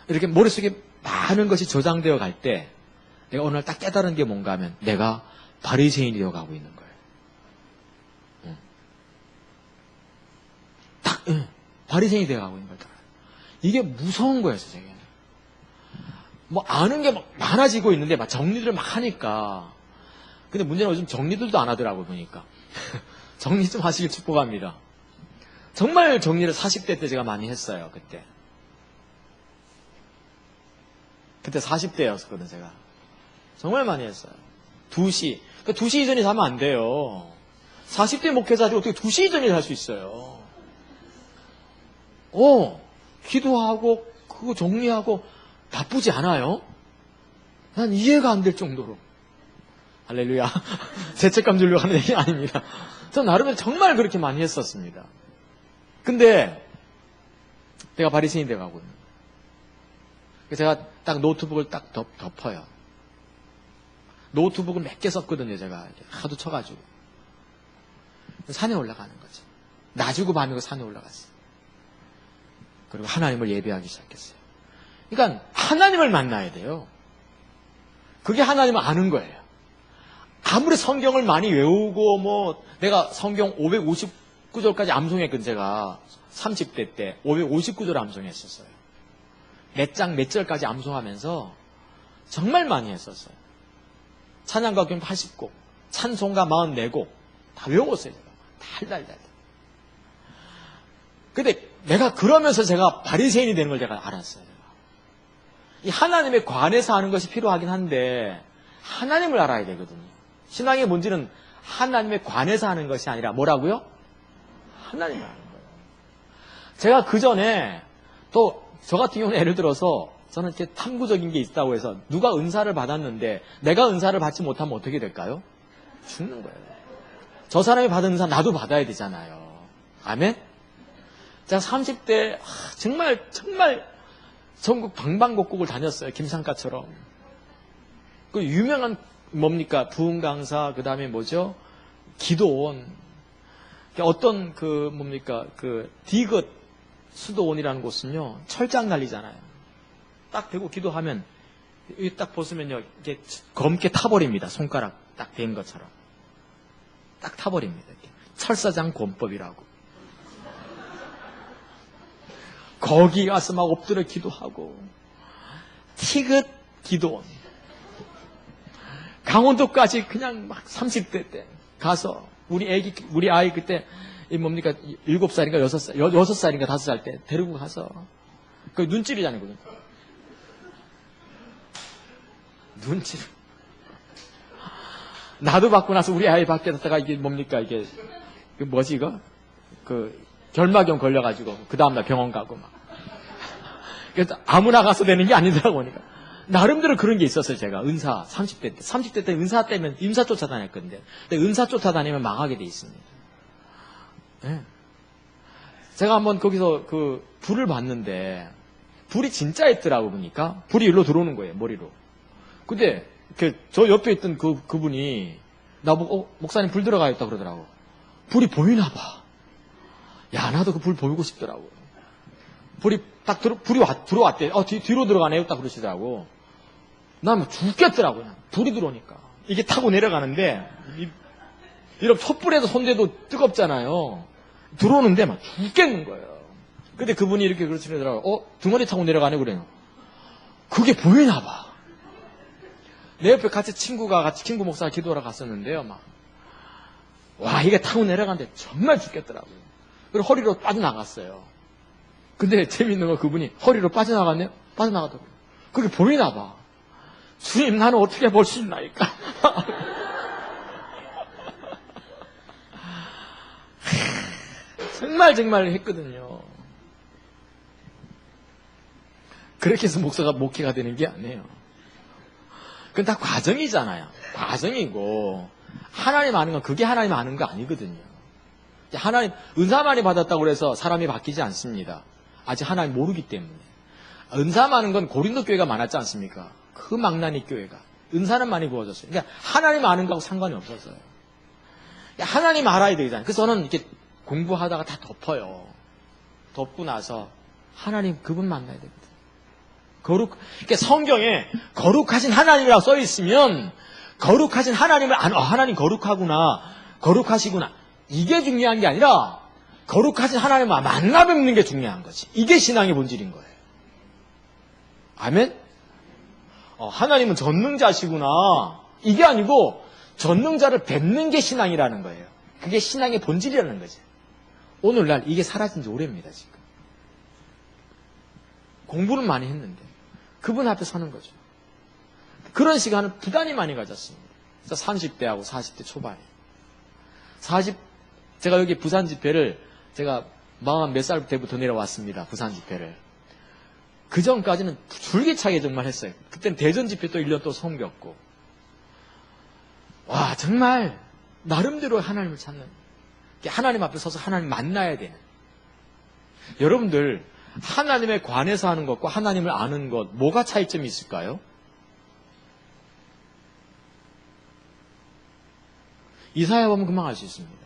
이렇게 머릿속에 많은 것이 저장되어 갈 때 내가 오늘 딱 깨달은 게 뭔가 하면 내가 바리새인이 되어 가고 있는 거예요. 바리새인이 되어 가고 있는 거예요. 이게 무서운 거예요, 제게. 아는 게 막 많아지고 있는데 막 정리를 막 하니까. 근데 문제는 요즘 정리들도 안 하더라고요, 보니까. 정리 좀 하시길 축복합니다. 정말 정리를 40대 때 제가 많이 했어요, 그때. 그때 40대였거든요, 제가. 정말 많이 했어요. 2시. 그러니까 2시 이전에 자면 안 돼요. 40대 목회자들이 어떻게 2시 이전에 잘 수 있어요. 기도하고, 그거 정리하고, 바쁘지 않아요? 난 이해가 안 될 정도로. 할렐루야. 죄책감 주려고 하는 얘기 아닙니다. 전 나름대로 정말 그렇게 많이 했었습니다. 근데, 내가 바리새인이 돼가고 있는 거예요. 제가 딱 노트북을 딱 덮어요. 노트북을 몇 개 썼거든요, 제가. 하도 쳐가지고. 산에 올라가는 거죠. 낮이고 밤이고 산에 올라갔어요. 그리고 하나님을 예배하기 시작했어요. 그러니까 하나님을 만나야 돼요. 그게 하나님을 아는 거예요. 아무리 성경을 많이 외우고 내가 성경 559절까지 암송했거든. 제가 30대 때 559절 암송했었어요. 몇 장 몇 절까지 암송하면서 정말 많이 했었어요. 찬양가 교훈 80곡, 찬송가 44곡 다 외웠어요. 제가 달달달. 근데 내가 그러면서 제가 바리새인이 되는 걸 제가 알았어요. 이 하나님의 관에서 하는 것이 필요하긴 한데 하나님을 알아야 되거든요. 신앙의 본질은 하나님의 관에서 하는 것이 아니라 뭐라고요? 하나님을 아는 거예요. 제가 그 전에 또 저 같은 경우는 예를 들어서 저는 이렇게 탐구적인 게 있다고 해서 누가 은사를 받았는데 내가 은사를 받지 못하면 어떻게 될까요? 죽는 거예요. 저 사람이 받은 은사 나도 받아야 되잖아요. 아멘? 제가 30대 정말 전국 방방곡곡을 다녔어요. 김상가처럼. 그 유명한 뭡니까? 부흥 강사, 그 다음에 뭐죠? 기도원. 어떤 디귿 수도원이라는 곳은요, 철장 날리잖아요. 딱 대고 기도하면, 여기 딱 벗으면요, 이게 검게 타버립니다. 손가락 딱 된 것처럼. 딱 타버립니다. 이렇게. 철사장 권법이라고. 거기 가서 막 엎드려 기도하고, 티귿 기도원. 강원도까지 그냥 막 30대 때 가서, 우리 아이 그때, 7살인가 6살인가 5살 때 데리고 가서, 그 눈찌르잖아요, 그러니까. 눈찌르. 나도 받고 나서 우리 아이 밖에다가 이게 뭐지, 이거? 결막염 걸려가지고, 그 다음날 병원 가고 막. 그래서 아무나 가서 되는 게 아니더라고, 보니까. 나름대로 그런 게 있었어요, 제가. 은사, 30대 때 은사 때문에 은사 쫓아다녔거든요. 근데 은사 쫓아다니면 망하게 돼 있습니다. 네. 제가 한번 거기서 불을 봤는데, 불이 진짜 있더라고, 보니까. 불이 일로 들어오는 거예요, 머리로. 근데, 저 옆에 있던 그분이, 나보고, 목사님 불 들어가겠다 그러더라고. 불이 보이나 봐. 야, 나도 그 불 보이고 싶더라고. 불이 들어왔대. 뒤로 들어가네요. 딱 그러시더라고. 난 뭐 죽겠더라고, 그냥. 불이 들어오니까. 이게 타고 내려가는데, 이런 촛불에서 손대도 뜨겁잖아요. 들어오는데 막 죽겠는 거예요. 근데 그분이 이렇게 그러시더라고. 등어리 타고 내려가네, 그래요. 그게 보이나 봐. 내 옆에 친구 목사가 기도하러 갔었는데요, 와, 이게 타고 내려가는데 정말 죽겠더라고요. 그리고 허리로 빠져나갔어요. 근데 재밌는 건 그분이 허리로 빠져나갔네요? 빠져나가더라고요. 그게 보이나 봐. 주님, 나는 어떻게 볼 수 있나이까? 정말 했거든요. 그렇게 해서 목회가 되는 게 아니에요. 그건 다 과정이잖아요. 과정이고, 하나님 아는 건 그게 하나님 아는 거 아니거든요. 하나님, 은사 많이 받았다고 해서 사람이 바뀌지 않습니다. 아직 하나님 모르기 때문에. 은사 많은 건 고린도 교회가 많았지 않습니까? 그 망나니 교회가. 은사는 많이 부어졌어요. 그러니까 하나님 아는 거하고 상관이 없었어요. 하나님 알아야 되잖아요. 그래서 저는 이렇게 공부하다가 다 덮어요. 덮고 나서 하나님 그분 만나야 됩니다. 그러니까 성경에 거룩하신 하나님이라고 써 있으면 거룩하신 하나님을 하나님 거룩하구나, 거룩하시구나. 이게 중요한 게 아니라 거룩하신 하나님과 만나 뵙는 게 중요한 거지. 이게 신앙의 본질인 거예요. 아멘? 하나님은 전능자시구나. 이게 아니고 전능자를 뵙는 게 신앙이라는 거예요. 그게 신앙의 본질이라는 거죠. 오늘날 이게 사라진 지 오래입니다, 지금. 공부는 많이 했는데 그분 앞에 서는 거죠. 그런 시간을 부단히 많이 가졌습니다. 30대하고 40대 초반에. 제가 여기 부산 집회를 제가 40 몇 살 때부터 내려왔습니다. 부산 집회를. 그 전까지는 줄기차게 정말 했어요. 그때는 대전 집회 또 1년 또 섬겼고. 와, 정말 나름대로 하나님을 찾는, 하나님 앞에 서서 하나님 만나야 되는. 여러분들, 하나님의 관에서 하는 것과 하나님을 아는 것, 뭐가 차이점이 있을까요? 이사야 보면 금방 알 수 있습니다.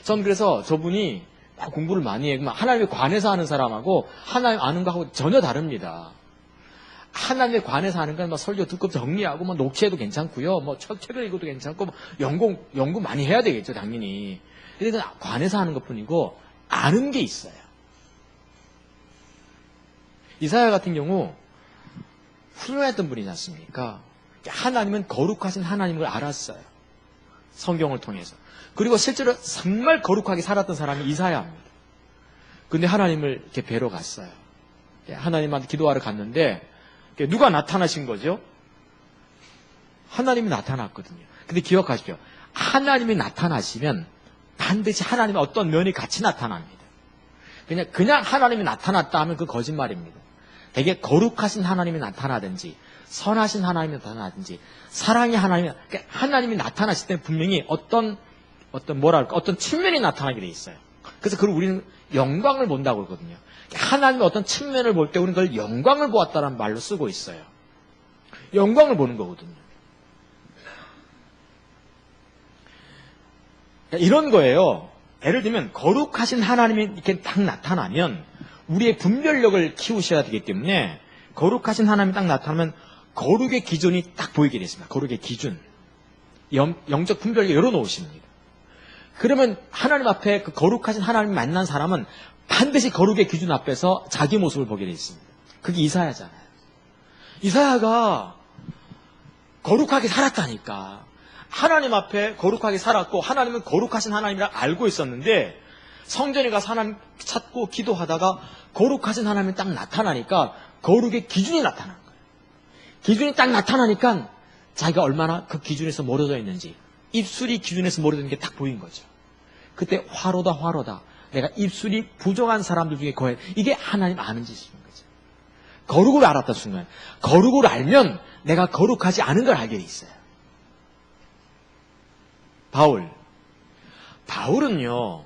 전 그래서 저분이 공부를 많이 해. 하나님의 관에서 하는 사람하고 하나님 아는 거하고 전혀 다릅니다. 하나님에 관해서 하는 건 뭐 설교 듣고 정리하고 뭐 녹취해도 괜찮고요. 뭐 책을 읽어도 괜찮고 뭐 연구 많이 해야 되겠죠, 당연히. 그래서 관해서 하는 것뿐이고 아는 게 있어요. 이사야 같은 경우 훌륭했던 분이지 않습니까? 하나님은 거룩하신 하나님을 알았어요. 성경을 통해서. 그리고 실제로 정말 거룩하게 살았던 사람이 이사야입니다. 근데 하나님을 이렇게 뵈러 갔어요. 하나님한테 기도하러 갔는데 누가 나타나신 거죠? 하나님이 나타났거든요. 근데 기억하십시오. 하나님이 나타나시면 반드시 하나님의 어떤 면이 같이 나타납니다. 그냥 하나님이 나타났다 하면 그 거짓말입니다. 되게 거룩하신 하나님이 나타나든지 선하신 하나님이 나타나든지 사랑의 하나님이 나타나실 때 분명히 어떤 측면이 나타나게 돼 있어요. 그래서 그걸 우리는 영광을 본다고 그러거든요. 하나님의 어떤 측면을 볼 때 우리는 그걸 영광을 보았다는 말로 쓰고 있어요. 영광을 보는 거거든요. 이런 거예요. 예를 들면 거룩하신 하나님이 이렇게 딱 나타나면 우리의 분별력을 키우셔야 되기 때문에 거룩하신 하나님이 딱 나타나면 거룩의 기준이 딱 보이게 됐습니다. 거룩의 기준. 영적 분별력 열어놓으십니다. 그러면 하나님 앞에 그 거룩하신 하나님을 만난 사람은 반드시 거룩의 기준 앞에서 자기 모습을 보게 되어 있습니다. 그게 이사야잖아요. 이사야가 거룩하게 살았다니까. 하나님 앞에 거룩하게 살았고 하나님은 거룩하신 하나님이라 알고 있었는데 성전에 가서 하나님 찾고 기도하다가 거룩하신 하나님이 딱 나타나니까 거룩의 기준이 나타난 거예요. 기준이 딱 나타나니까 자기가 얼마나 그 기준에서 멀어져 있는지 입술이 기준에서 멀어져 있는 게 딱 보인 거죠. 그때 화로다. 내가 입술이 부정한 사람들 중에 거해. 이게 하나님 아는 짓인 거죠. 거룩을 알았던 순간. 거룩을 알면 내가 거룩하지 않은 걸 알게 돼 있어요. 바울은요.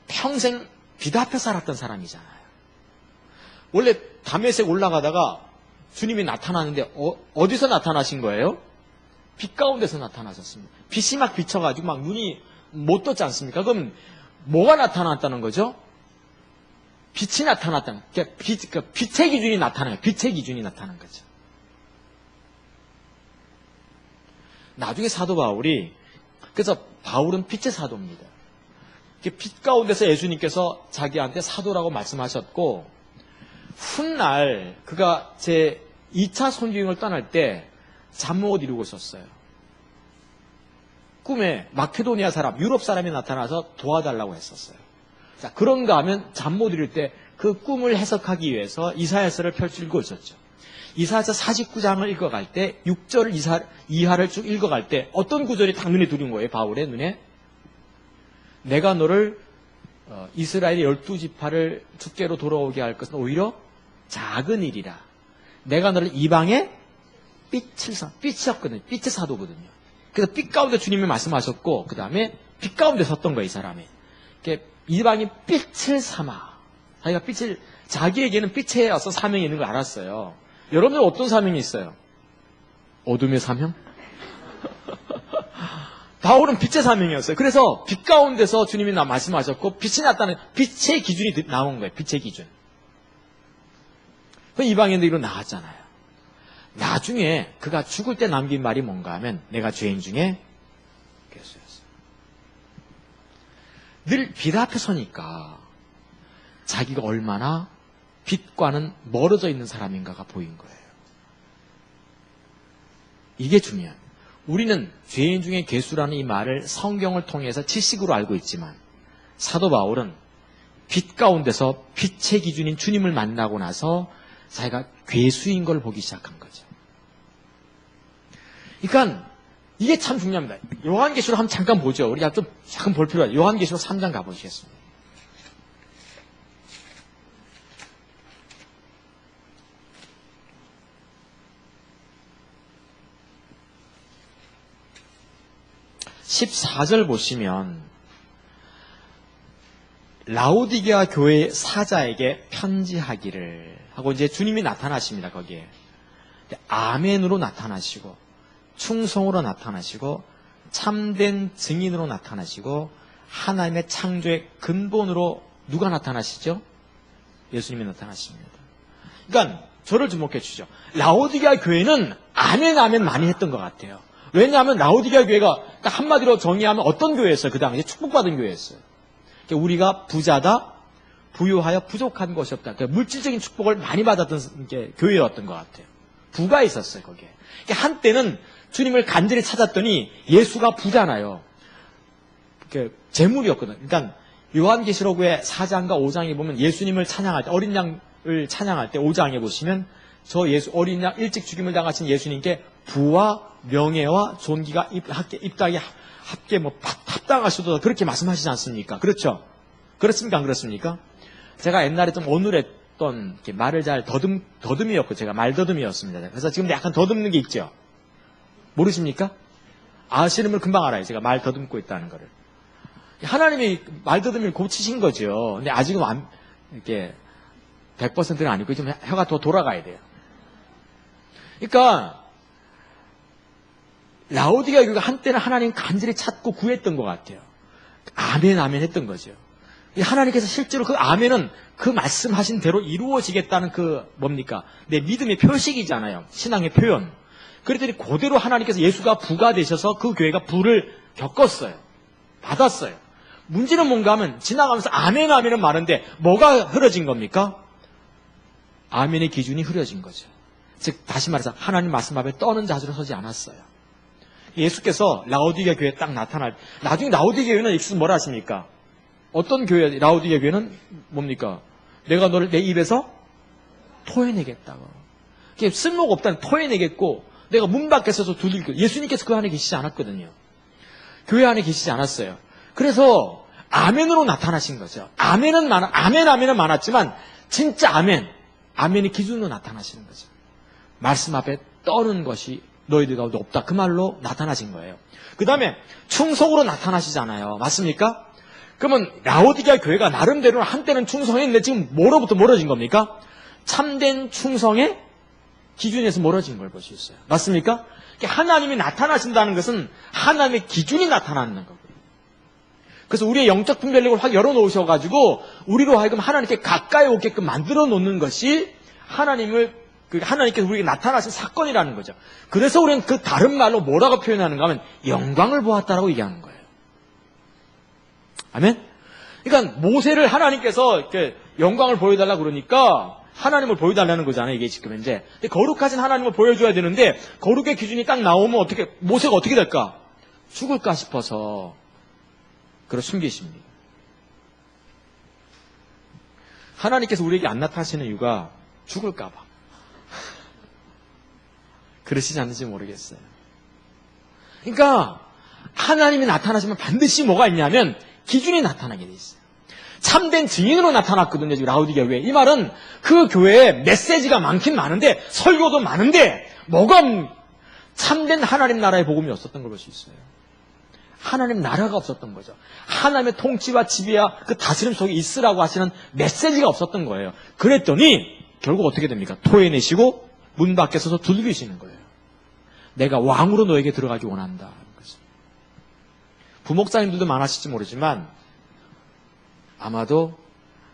평생 빛 앞에 살았던 사람이잖아요. 원래 다메섹 올라가다가 주님이 나타나는데 어디서 나타나신 거예요? 빛 가운데서 나타나셨습니다. 빛이 막 비쳐가지고 막 눈이 못 떴지 않습니까? 그럼 뭐가 나타났다는 거죠? 빛이 나타났다는 거예요. 빛의 기준이 나타나요. 빛의 기준이 나타난 거죠. 나중에 사도 바울이 그래서 바울은 빛의 사도입니다. 빛 가운데서 예수님께서 자기한테 사도라고 말씀하셨고 훗날 그가 제 2차 선교행을 떠날 때 잠 못 이루고 있었어요. 꿈에 마케도니아 사람, 유럽 사람이 나타나서 도와달라고 했었어요. 자, 그런가 하면 잠 못 이룰 때 그 꿈을 해석하기 위해서 이사야서를 펼치고 있었죠. 이사야서 49장을 읽어갈 때 6절 이하를 쭉 읽어갈 때 어떤 구절이 딱 눈에 들어온 거예요. 바울의 눈에. 내가 너를 이스라엘의 12지파를 주께로 돌아오게 할 것은 오히려 작은 일이라. 내가 너를 이방의 빛이었거든요. 빛의 사도거든요. 그래서 빛 가운데 주님이 말씀하셨고 그 다음에 빛 가운데 섰던 거예요. 이 사람이. 이방이 빛을 삼아. 자기에게는 빛의 어떤 사명이 있는 걸 알았어요. 여러분들 어떤 사명이 있어요? 어둠의 사명? 바울은 빛의 사명이었어요. 그래서 빛 가운데서 주님이 말씀하셨고 빛이 났다는 빛의 기준이 나온 거예요. 빛의 기준. 그 이방인들이 나왔잖아요. 나중에 그가 죽을 때 남긴 말이 뭔가 하면 내가 죄인 중에 괴수였어요. 늘 빛 앞에 서니까 자기가 얼마나 빛과는 멀어져 있는 사람인가가 보인 거예요. 이게 중요합니다. 우리는 죄인 중에 괴수라는 이 말을 성경을 통해서 지식으로 알고 있지만 사도 바울은 빛 가운데서 빛의 기준인 주님을 만나고 나서 자기가 괴수인 걸 보기 시작한 거죠. 그러니까 이게 참 중요합니다. 요한계시록 한번 잠깐 보죠. 우리가 좀 잠깐 볼 필요가 있어요. 요한계시록 3장 가보시겠습니다. (14절) 보시면 라오디게아 교회 사자에게 편지하기를 하고 이제 주님이 나타나십니다. 거기에 아멘으로 나타나시고 충성으로 나타나시고 참된 증인으로 나타나시고 하나님의 창조의 근본으로 누가 나타나시죠? 예수님이 나타나십니다. 그러니까 저를 주목해 주죠. 라오디게아 교회는 아멘 아멘 많이 했던 것 같아요. 왜냐하면 라오디게아 교회가 딱 한마디로 정의하면 어떤 교회였어요? 그 당시에 축복받은 교회였어요. 그러니까 우리가 부자다, 부유하여 부족한 것이 없다. 그러니까 물질적인 축복을 많이 받았던 게 교회였던 것 같아요. 부가 있었어요, 거기에. 그러니까 한때는 주님을 간절히 찾았더니 예수가 부잖아요. 그러니까 재물이었거든. 그러니까 요한계시록의 4장과 5장에 보면 예수님을 찬양할 때, 어린 양을 찬양할 때 5장에 보시면 저 예수, 어린 양 일찍 죽임을 당하신 예수님께 부와 명예와 존귀가 입당에 합계 합당하셔도 그렇게 말씀하시지 않습니까? 그렇죠? 그렇습니까? 안 그렇습니까? 제가 옛날에 좀 어눌했던 말을 잘 더듬이였고 제가 말더듬이었습니다. 그래서 지금 약간 더듬는 게 있죠? 모르십니까? 아시는 분 금방 알아요. 제가 말 더듬고 있다는 거를. 하나님이 말더듬이를 고치신 거죠. 근데 아직은 이렇게 100%는 아니고 좀 혀가 더 돌아가야 돼요. 그러니까 라오디게아 교회가 한때는 하나님 간절히 찾고 구했던 것 같아요. 아멘 아멘 했던 거죠. 하나님께서 실제로 그 아멘은 그 말씀하신 대로 이루어지겠다는 그 뭡니까? 내 믿음의 표식이잖아요. 신앙의 표현. 그랬더니 그대로 하나님께서 예수가 부가 되셔서 그 교회가 부를 겪었어요. 받았어요. 문제는 뭔가 하면 지나가면서 아멘 아멘은 많은데 뭐가 흐려진 겁니까? 아멘의 기준이 흐려진 거죠. 즉 다시 말해서 하나님 말씀 앞에 떠는 자세로 서지 않았어요. 예수께서 라오디게아 교회에 딱 나타날 나중에 라오디게아 교회는 예수는 뭐라 하십니까? 어떤 교회 라오디게아 교회는 뭡니까? 내가 너를 내 입에서 토해내겠다고. 그게 쓸모가 없다는 토해내겠고 내가 문 밖에서도 두들겨. 예수님께서 그 안에 계시지 않았거든요. 교회 안에 계시지 않았어요. 그래서 아멘으로 나타나신 거죠. 아멘은 많았지만 진짜 아멘의 기준으로 나타나시는 거죠. 말씀 앞에 떠는 것이 너희들 가운데 없다. 그 말로 나타나신 거예요. 그 다음에 충성으로 나타나시잖아요. 맞습니까? 그러면 라오디게아 교회가 나름대로 한때는 충성했는데 지금 뭐로부터 멀어진 겁니까? 참된 충성의 기준에서 멀어진 걸 볼 수 있어요. 맞습니까? 하나님이 나타나신다는 것은 하나님의 기준이 나타나는 거고요. 그래서 우리의 영적 분별력을 확 열어놓으셔가지고 우리로 하여금 하나님께 가까이 오게끔 만들어 놓는 것이 하나님께서 우리에게 나타나신 사건이라는 거죠. 그래서 우리는 그 다른 말로 뭐라고 표현하는가 하면 영광을 보았다라고 얘기하는 거예요. 아멘? 그러니까 모세를 하나님께서 이렇게 영광을 보여달라고 그러니까 하나님을 보여달라는 거잖아요. 이게 지금 이제. 근데 거룩하신 하나님을 보여줘야 되는데 거룩의 기준이 딱 나오면 모세가 어떻게 될까? 죽을까 싶어서 그걸 숨기십니다. 하나님께서 우리에게 안 나타나시는 이유가 죽을까 봐. 그러시지 않는지 모르겠어요. 그러니까 하나님이 나타나시면 반드시 뭐가 있냐면 기준이 나타나게 돼 있어요. 참된 증인으로 나타났거든요. 지금 라오디게아 교회. 이 말은 그 교회에 메시지가 많긴 많은데 설교도 많은데 뭐가 참된 하나님 나라의 복음이 없었던 걸 볼 수 있어요. 하나님 나라가 없었던 거죠. 하나님의 통치와 지배와 그 다스림 속에 있으라고 하시는 메시지가 없었던 거예요. 그랬더니 결국 어떻게 됩니까? 토해내시고 문 밖에 서서 두들기시는 거예요. 내가 왕으로 너에게 들어가기 원한다. 부목사님들도 많으실지 모르지만 아마도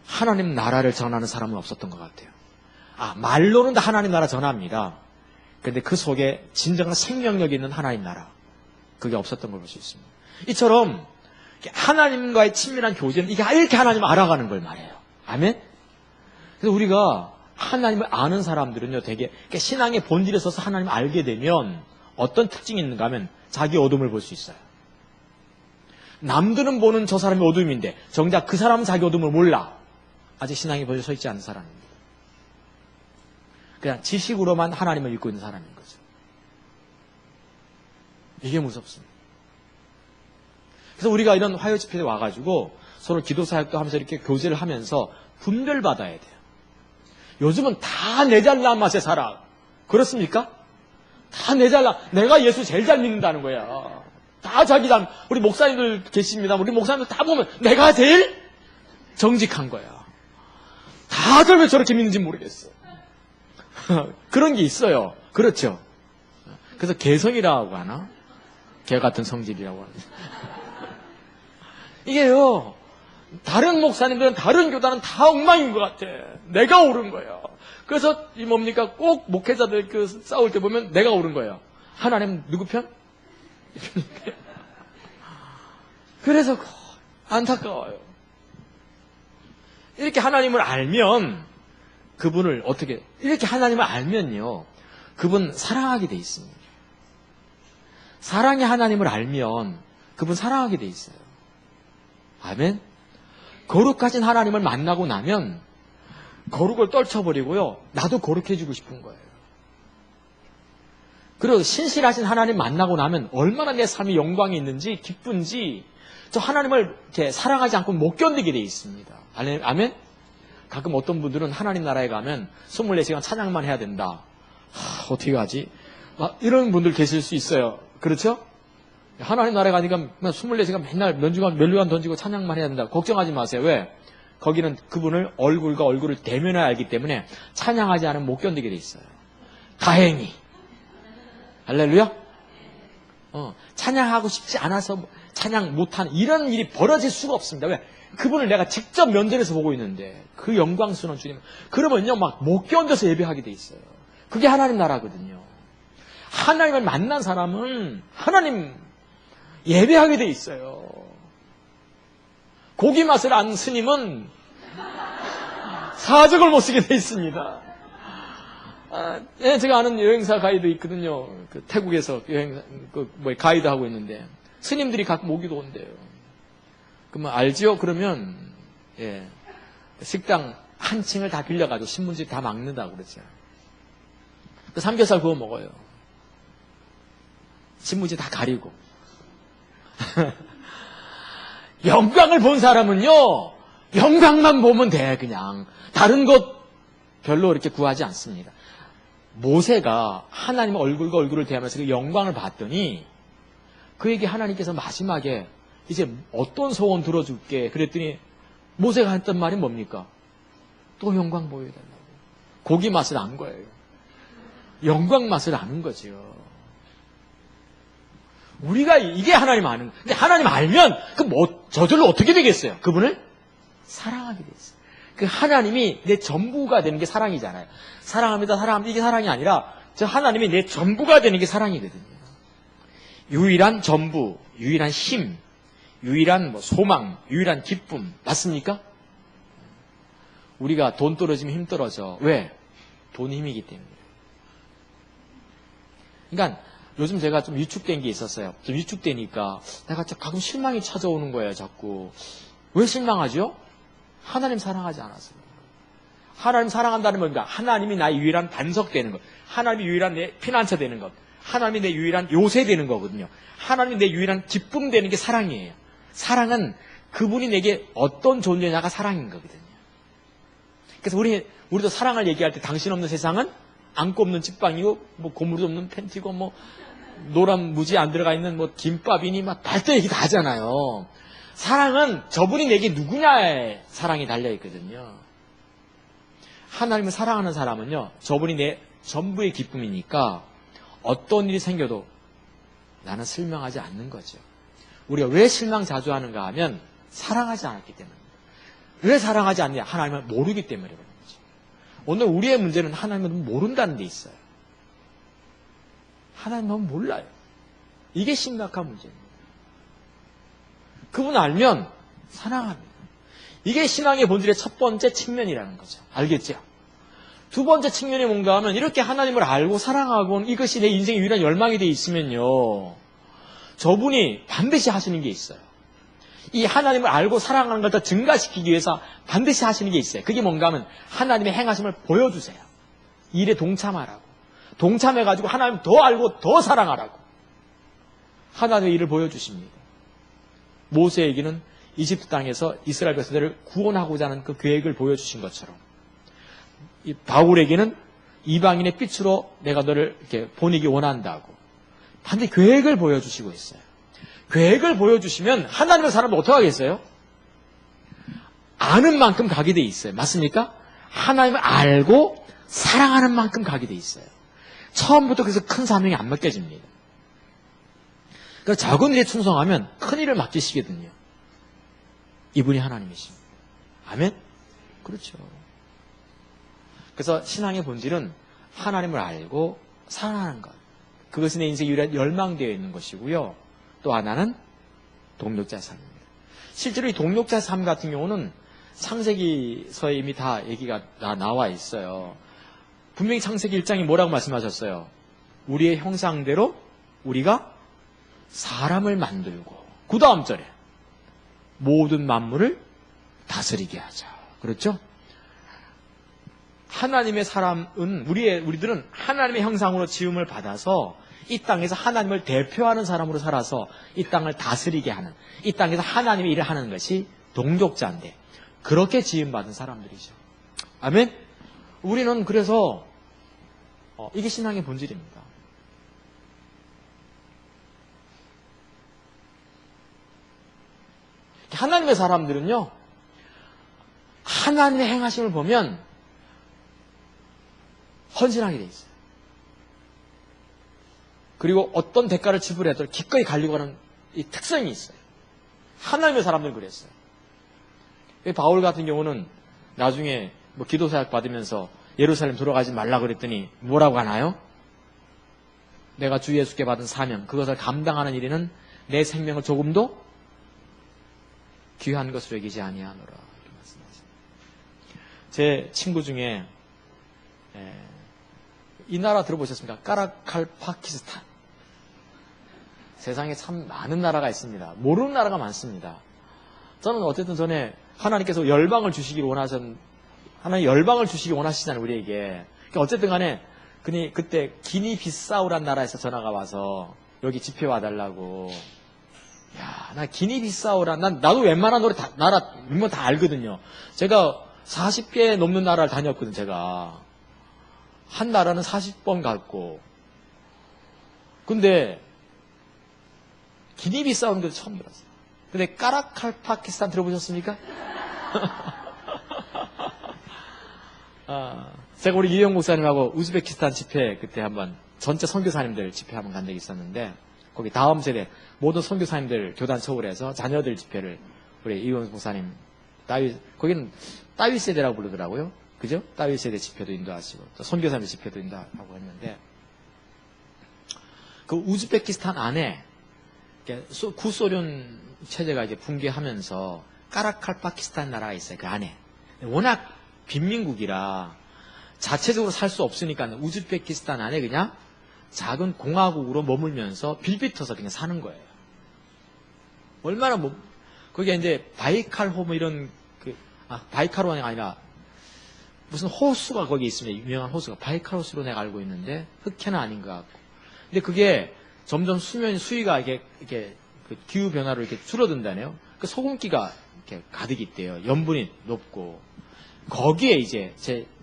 하나님 나라를 전하는 사람은 없었던 것 같아요. 말로는 다 하나님 나라 전합니다. 그런데 그 속에 진정한 생명력이 있는 하나님 나라, 그게 없었던 걸 볼 수 있습니다. 이처럼 하나님과의 친밀한 교제는 이게 이렇게 하나님을 알아가는 걸 말해요. 아멘? 그래서 우리가 하나님을 아는 사람들은요, 되게 신앙의 본질에 서서 하나님을 알게 되면 어떤 특징이 있는가 하면 자기 어둠을 볼 수 있어요. 남들은 보는 저 사람이 어둠인데 정작 그 사람은 자기 어둠을 몰라. 아직 신앙이 본질에 서 있지 않은 사람입니다. 그냥 지식으로만 하나님을 읽고 있는 사람인 거죠. 이게 무섭습니다. 그래서 우리가 이런 화요 집회에 와가지고 서로 기도 사역도 하면서 이렇게 교제를 하면서 분별받아야 돼요. 요즘은 다 내 잘난 맛에 살아. 그렇습니까? 다 내 잘난, 내가 예수 제일 잘 믿는다는 거야. 다 자기 우리 목사님들 계십니다. 우리 목사님들 다 보면 내가 제일 정직한 거야. 다들 왜 저렇게 믿는지 모르겠어. 그런 게 있어요. 그렇죠. 그래서 개성이라고 하나? 개 같은 성질이라고 하나? 이게요, 다른 목사님들은, 다른 교단은 다 엉망인 것 같아. 내가 옳은 거야. 그래서 이 뭡니까? 꼭 목회자들 그 싸울 때 보면 내가 옳은 거예요. 하나님 누구 편? 그래서 안타까워요. 이렇게 하나님을 알면 그분을 어떻게, 이렇게 하나님을 알면요, 그분 사랑하게 돼 있습니다. 사랑의 하나님을 알면 그분 사랑하게 돼 있어요. 아멘? 거룩하신 하나님을 만나고 나면 거룩을 떨쳐버리고요, 나도 거룩해지고 싶은 거예요. 그리고 신실하신 하나님 만나고 나면 얼마나 내 삶이 영광이 있는지, 기쁜지, 저 하나님을 이렇게 사랑하지 않고 못 견디게 돼 있습니다. 아멘? 가끔 어떤 분들은 하나님 나라에 가면 24시간 찬양만 해야 된다. 어떻게 하지? 막 이런 분들 계실 수 있어요. 그렇죠? 하나님 나라에 가니까 24시간 맨날 면류관 던지고 찬양만 해야 된다. 걱정하지 마세요. 왜? 거기는 그분을 얼굴과 얼굴을 대면해 알기 때문에 찬양하지 않으면 못 견디게 돼 있어요. 다행히. 할렐루야? 찬양하고 싶지 않아서 찬양 못하는 이런 일이 벌어질 수가 없습니다. 왜? 그분을 내가 직접 면전에서 보고 있는데 그 영광스러운 주님, 그러면요 막 못 견뎌서 예배하게 돼 있어요. 그게 하나님 나라거든요. 하나님을 만난 사람은 하나님 예배하게 돼 있어요. 고기 맛을 안 스님은 사적을 못 쓰게 돼 있습니다. 제가 아는 여행사 가이드 있거든요. 그 태국에서 여행 가이드 하고 있는데 스님들이 가끔 오기도 온대요. 그러면 알지요? 그러면 식당 한 층을 다 빌려가지고 신문지 다 막는다고 그러죠. 그 삼겹살 구워 먹어요. 신문지 다 가리고. 영광을 본 사람은요, 영광만 보면 돼, 그냥. 다른 것 별로 이렇게 구하지 않습니다. 모세가 하나님의 얼굴과 얼굴을 대하면서 그 영광을 봤더니 그에게 하나님께서 마지막에 이제 어떤 소원 들어줄게 그랬더니 모세가 했던 말이 뭡니까? 또 영광 보여달라고. 고기 맛을 안 거예요. 영광 맛을 아는 거죠. 우리가 이게 하나님 아는, 근데 하나님 알면 저절로 어떻게 되겠어요? 그분을 사랑하게 돼 있어요. 그 하나님이 내 전부가 되는 게 사랑이잖아요. 사랑합니다, 사랑합니다. 이게 사랑이 아니라 저 하나님이 내 전부가 되는 게 사랑이거든요. 유일한 전부, 유일한 힘, 유일한 소망, 유일한 기쁨. 맞습니까? 우리가 돈 떨어지면 힘 떨어져. 왜? 돈이 힘이기 때문에. 그러니까 요즘 제가 좀 위축된 게 있었어요. 좀 위축되니까 내가 가끔 실망이 찾아오는 거예요, 자꾸. 왜 실망하죠? 하나님 사랑하지 않았어요. 하나님 사랑한다는 뭔가? 하나님이 나의 유일한 반석 되는 것. 하나님이 유일한 내 피난처 되는 것. 하나님이 내 유일한 요새 되는 거거든요. 하나님이 내 유일한 기쁨 되는 게 사랑이에요. 사랑은 그분이 내게 어떤 존재냐가 사랑인 거거든요. 그래서 우리도 사랑을 얘기할 때 당신 없는 세상은 안고 없는 찌빵이고, 고무도 없는 팬티고, 노란 무지 안 들어가 있는 김밥이니, 발도 얘기 다 하잖아요. 사랑은 저분이 내게 누구냐에 사랑이 달려있거든요. 하나님을 사랑하는 사람은요, 저분이 내 전부의 기쁨이니까 어떤 일이 생겨도 나는 실망하지 않는 거죠. 우리가 왜 실망 자주 하는가 하면 사랑하지 않았기 때문입니다. 왜 사랑하지 않냐? 하나님을 모르기 때문에 그런 거죠. 오늘 우리의 문제는 하나님을 모른다는 데 있어요. 하나님을 몰라요. 이게 심각한 문제입니다. 그분 알면 사랑합니다. 이게 신앙의 본질의 첫 번째 측면이라는 거죠. 알겠죠? 두 번째 측면이 뭔가 하면 이렇게 하나님을 알고 사랑하고는 이것이 내 인생의 유일한 열망이 되어 있으면요, 저분이 반드시 하시는 게 있어요. 이 하나님을 알고 사랑하는 걸 더 증가시키기 위해서 반드시 하시는 게 있어요. 그게 뭔가 하면 하나님의 행하심을 보여주세요. 일에 동참하라고. 동참해가지고 하나님 더 알고 더 사랑하라고. 하나님의 일을 보여주십니다. 모세에게는 이집트 땅에서 이스라엘 백성들을 구원하고자 하는 그 계획을 보여주신 것처럼, 이 바울에게는 이방인의 빛으로 내가 너를 이렇게 보내기 원한다고 반드시 계획을 보여주시고 있어요. 계획을 보여주시면 하나님의 사람은 어떻게 하겠어요? 아는 만큼 가게 돼 있어요. 맞습니까? 하나님을 알고 사랑하는 만큼 가게 돼 있어요. 처음부터 그래서 큰 사명이 안 맡겨집니다. 그러니까 작은 일에 충성하면 큰 일을 맡기시거든요. 이분이 하나님이십니다. 아멘? 그렇죠. 그래서 신앙의 본질은 하나님을 알고 사랑하는 것. 그것이 내 인생에 열망되어 있는 것이고요. 또 하나는 동력자의 삶입니다. 실제로 이 동력자의 삶 같은 경우는 창세기서에 이미 다 얘기가 다 나와 있어요. 분명히 창세기 1장이 뭐라고 말씀하셨어요? 우리의 형상대로 우리가 사람을 만들고 그 다음 절에 모든 만물을 다스리게 하자. 그렇죠? 하나님의 사람은 우리들은 하나님의 형상으로 지음을 받아서 이 땅에서 하나님을 대표하는 사람으로 살아서 이 땅을 다스리게 하는, 이 땅에서 하나님의 일을 하는 것이 동족자인데 그렇게 지음받은 사람들이죠. 아멘? 우리는 그래서 이게 신앙의 본질입니다. 하나님의 사람들은요, 하나님의 행하심을 보면 헌신하게 돼 있어요. 그리고 어떤 대가를 지불해도 기꺼이 가려고 하는 이 특성이 있어요. 하나님의 사람들은 그랬어요. 바울 같은 경우는 나중에 기도 사역 받으면서 예루살렘 돌아가지 말라 그랬더니 뭐라고 하나요? 내가 주 예수께 받은 사명, 그것을 감당하는 일에는 내 생명을 조금도 귀한 것으로 여기지 아니하노라. 이렇게 말씀하십니다. 제 친구 중에 이 나라 들어보셨습니까? 까라칼파키스탄. 세상에 참 많은 나라가 있습니다. 모르는 나라가 많습니다. 저는 어쨌든 전에 하나님께서 열방을 주시기 하나님 열방을 주시기 원하시잖아요, 우리에게. 그러니까 어쨌든 간에 그때 기니비사우란 나라에서 전화가 와서 여기 집회 와달라고. 야, 나 기니비사우란, 나도 웬만한 나라 몇 다 알거든요. 제가 40개 넘는 나라를 다녔거든요, 제가. 한 나라는 40번 갔고. 근데 기니비사우는 데 처음 들었어요. 근데 까라칼파키스탄 들어보셨습니까? 제가 우리 이영 목사님하고 우즈베키스탄 집회 그때 한번 전체 선교사님들 집회 한번 간 적이 있었는데 거기 다음 세대 모든 선교사님들 교단 초월해서 자녀들 집회를 우리 이영 목사님 거기는 따위 세대라고 부르더라고요. 그죠? 따위 세대 집회도 인도하시고 또 선교사님들 집회도 인도하고 했는데 그 우즈베키스탄 안에 구소련 체제가 이제 붕괴하면서 까라칼파키스탄 나라가 있어요. 그 안에 워낙 빈민국이라 자체적으로 살 수 없으니까 우즈베키스탄 안에 그냥 작은 공화국으로 머물면서 빌비터서 그냥 사는 거예요. 얼마나 거기에 이제 바이칼호 이런 바이칼호가 아니라 무슨 호수가 거기 있습니다. 유명한 호수가 바이칼 호수로 내가 알고 있는데 흑해는 아닌 것 같고. 근데 그게 점점 수위가 이렇게 그 기후 변화로 이렇게 줄어든다네요. 그 소금기가 이렇게 가득 있대요. 염분이 높고. 거기에 이제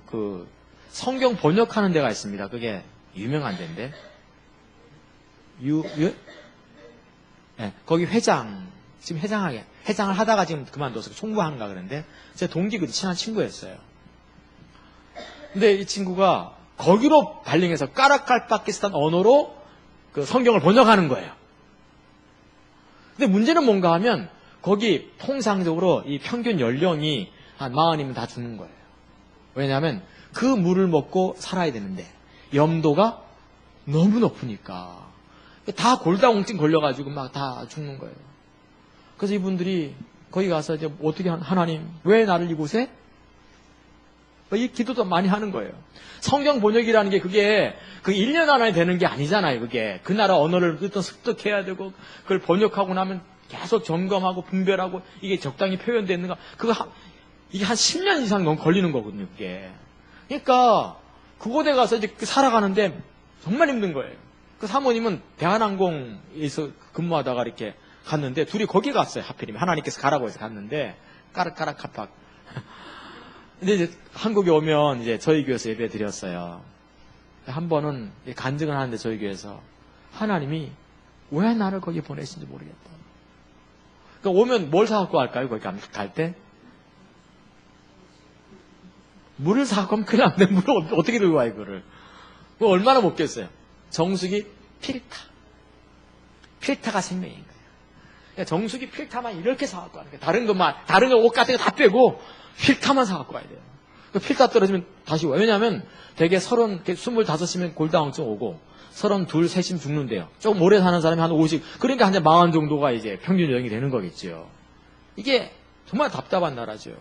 그 성경 번역하는 데가 있습니다. 그게 유명한 데인데. 네, 거기 지금 회장을 하다가 지금 그만둬서 총무하는가 그러는데, 제 동기 친한 친구였어요. 근데 이 친구가 거기로 발령해서 까라칼파키스탄 언어로 그 성경을 번역하는 거예요. 근데 문제는 뭔가 하면, 거기 통상적으로 이 평균 연령이 한 40이면 다 죽는 거예요. 왜냐하면 그 물을 먹고 살아야 되는데 염도가 너무 높으니까 다 골다공증 걸려가지고 막 다 죽는 거예요. 그래서 이분들이 거기 가서 이제 어떻게 하나님 왜 나를 이곳에? 이 기도도 많이 하는 거예요. 성경 번역이라는 게 그게 1년 안에 되는 게 아니잖아요. 그게 그 나라 언어를 어떤 습득해야 되고 그걸 번역하고 나면 계속 점검하고 분별하고 이게 적당히 표현되는가 이게 한 10년 이상 너무 걸리는 거거든요, 그게. 그러니까, 그곳에 가서 이제 살아가는데 정말 힘든 거예요. 그 사모님은 대한항공에서 근무하다가 이렇게 갔는데, 둘이 거기 갔어요, 하필이면. 하나님께서 가라고 해서 갔는데, 까락까락카팍. 근데 이제 한국에 오면 이제 저희 교회에서 예배 드렸어요. 한 번은 간증을 하는데 저희 교회에서 하나님이 왜 나를 거기 보내신지 모르겠다. 그러니까 오면 뭘 사갖고 갈까요, 거기 갈 때? 물을 사갖고 하면 큰일 났는데 물을 어떻게 들고 와 이거를. 얼마나 먹겠어요. 정수기 필타가 생명인 거예요. 정수기 필터만 이렇게 사갖고 가는 거예요. 다른 거 옷 같은 거 다 빼고 필터만 사갖고 가야 돼요. 필터 떨어지면 다시 와요. 왜냐하면 되게 25이면 골다공증 오고 32, 3쯤 죽는데요. 조금 오래 사는 사람이 한 50, 그러니까 한 40 정도가 이제 평균 여행이 되는 거겠죠. 이게 정말 답답한 나라죠.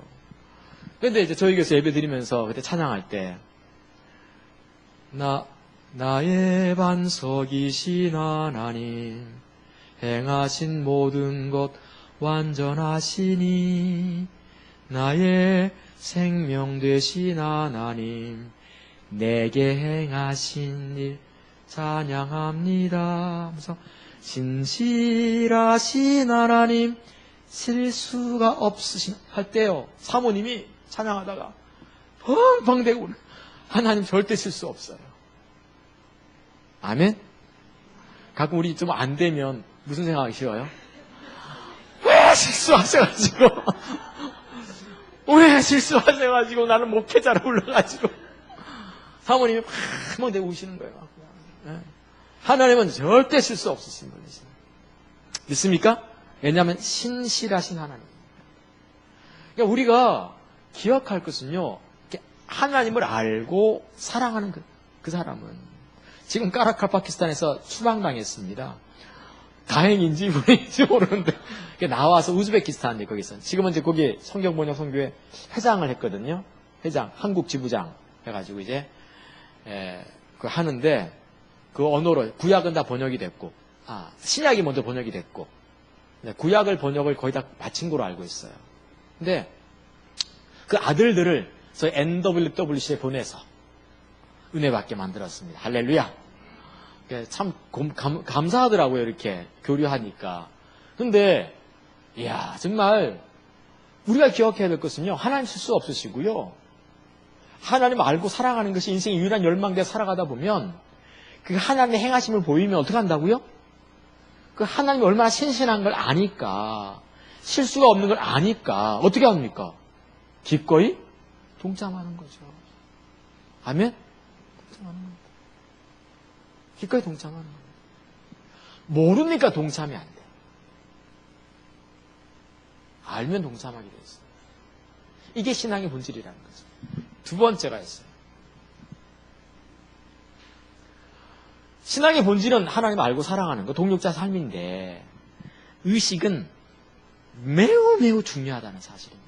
그런데 이제 저희 교회에서 예배 드리면서 그때 찬양할 때 나의 반석이신 하나님 행하신 모든 것 완전하시니 나의 생명 되신 하나님 내게 행하신 일 찬양합니다 하면서 진실하신 하나님 실수가 없으신 할 때요 사모님이 찬양하다가 펑펑대고 하나님 절대 실수 없어요. 아멘? 가끔 우리 좀 안 되면 무슨 생각이 쉬워요? 왜 실수하셔가지고 왜 실수하셔가지고 나는 목회자로 불러가지고 사모님이 막 대고 우시는 거예요. 하나님은 절대 실수 없으신 분이십니다. 믿습니까? 왜냐하면 신실하신 하나님. 그러니까 우리가 기억할 것은요, 하나님을 알고 사랑하는 그 사람은 지금 까라카파키스탄에서 추방당했습니다. 다행인지 불행인지 모르는데 나와서 우즈베키스탄인데 거기서 지금은 이제 거기 성경번역 선교회 회장을 했거든요. 회장, 한국 지부장 해가지고 이제 그 하는데 그 언어로 구약은 다 번역이 됐고 신약이 먼저 번역이 됐고 구약을 번역을 거의 다 마친 거로 알고 있어요. 근데 그 아들들을 저희 NWWC에 보내서 은혜 받게 만들었습니다. 할렐루야. 참 감사하더라고요. 이렇게 교류하니까. 근데 이야 정말 우리가 기억해야 될 것은요. 하나님 실수 없으시고요. 하나님 알고 사랑하는 것이 인생의 유일한 열망대에 살아가다 보면 그 하나님의 행하심을 보이면 어떻게 한다고요? 그 하나님이 얼마나 신실한 걸 아니까 실수가 없는 걸 아니까 어떻게 합니까? 기꺼이 동참하는 거죠. 아멘? 동참하는 겁니다. 기꺼이 동참하는 겁니다. 모르니까 동참이 안 돼요. 알면 동참하게 돼 있어요. 이게 신앙의 본질이라는 거죠. 두 번째가 있어요. 신앙의 본질은 하나님 알고 사랑하는 거, 동력자 삶인데 의식은 매우 매우 중요하다는 사실입니다.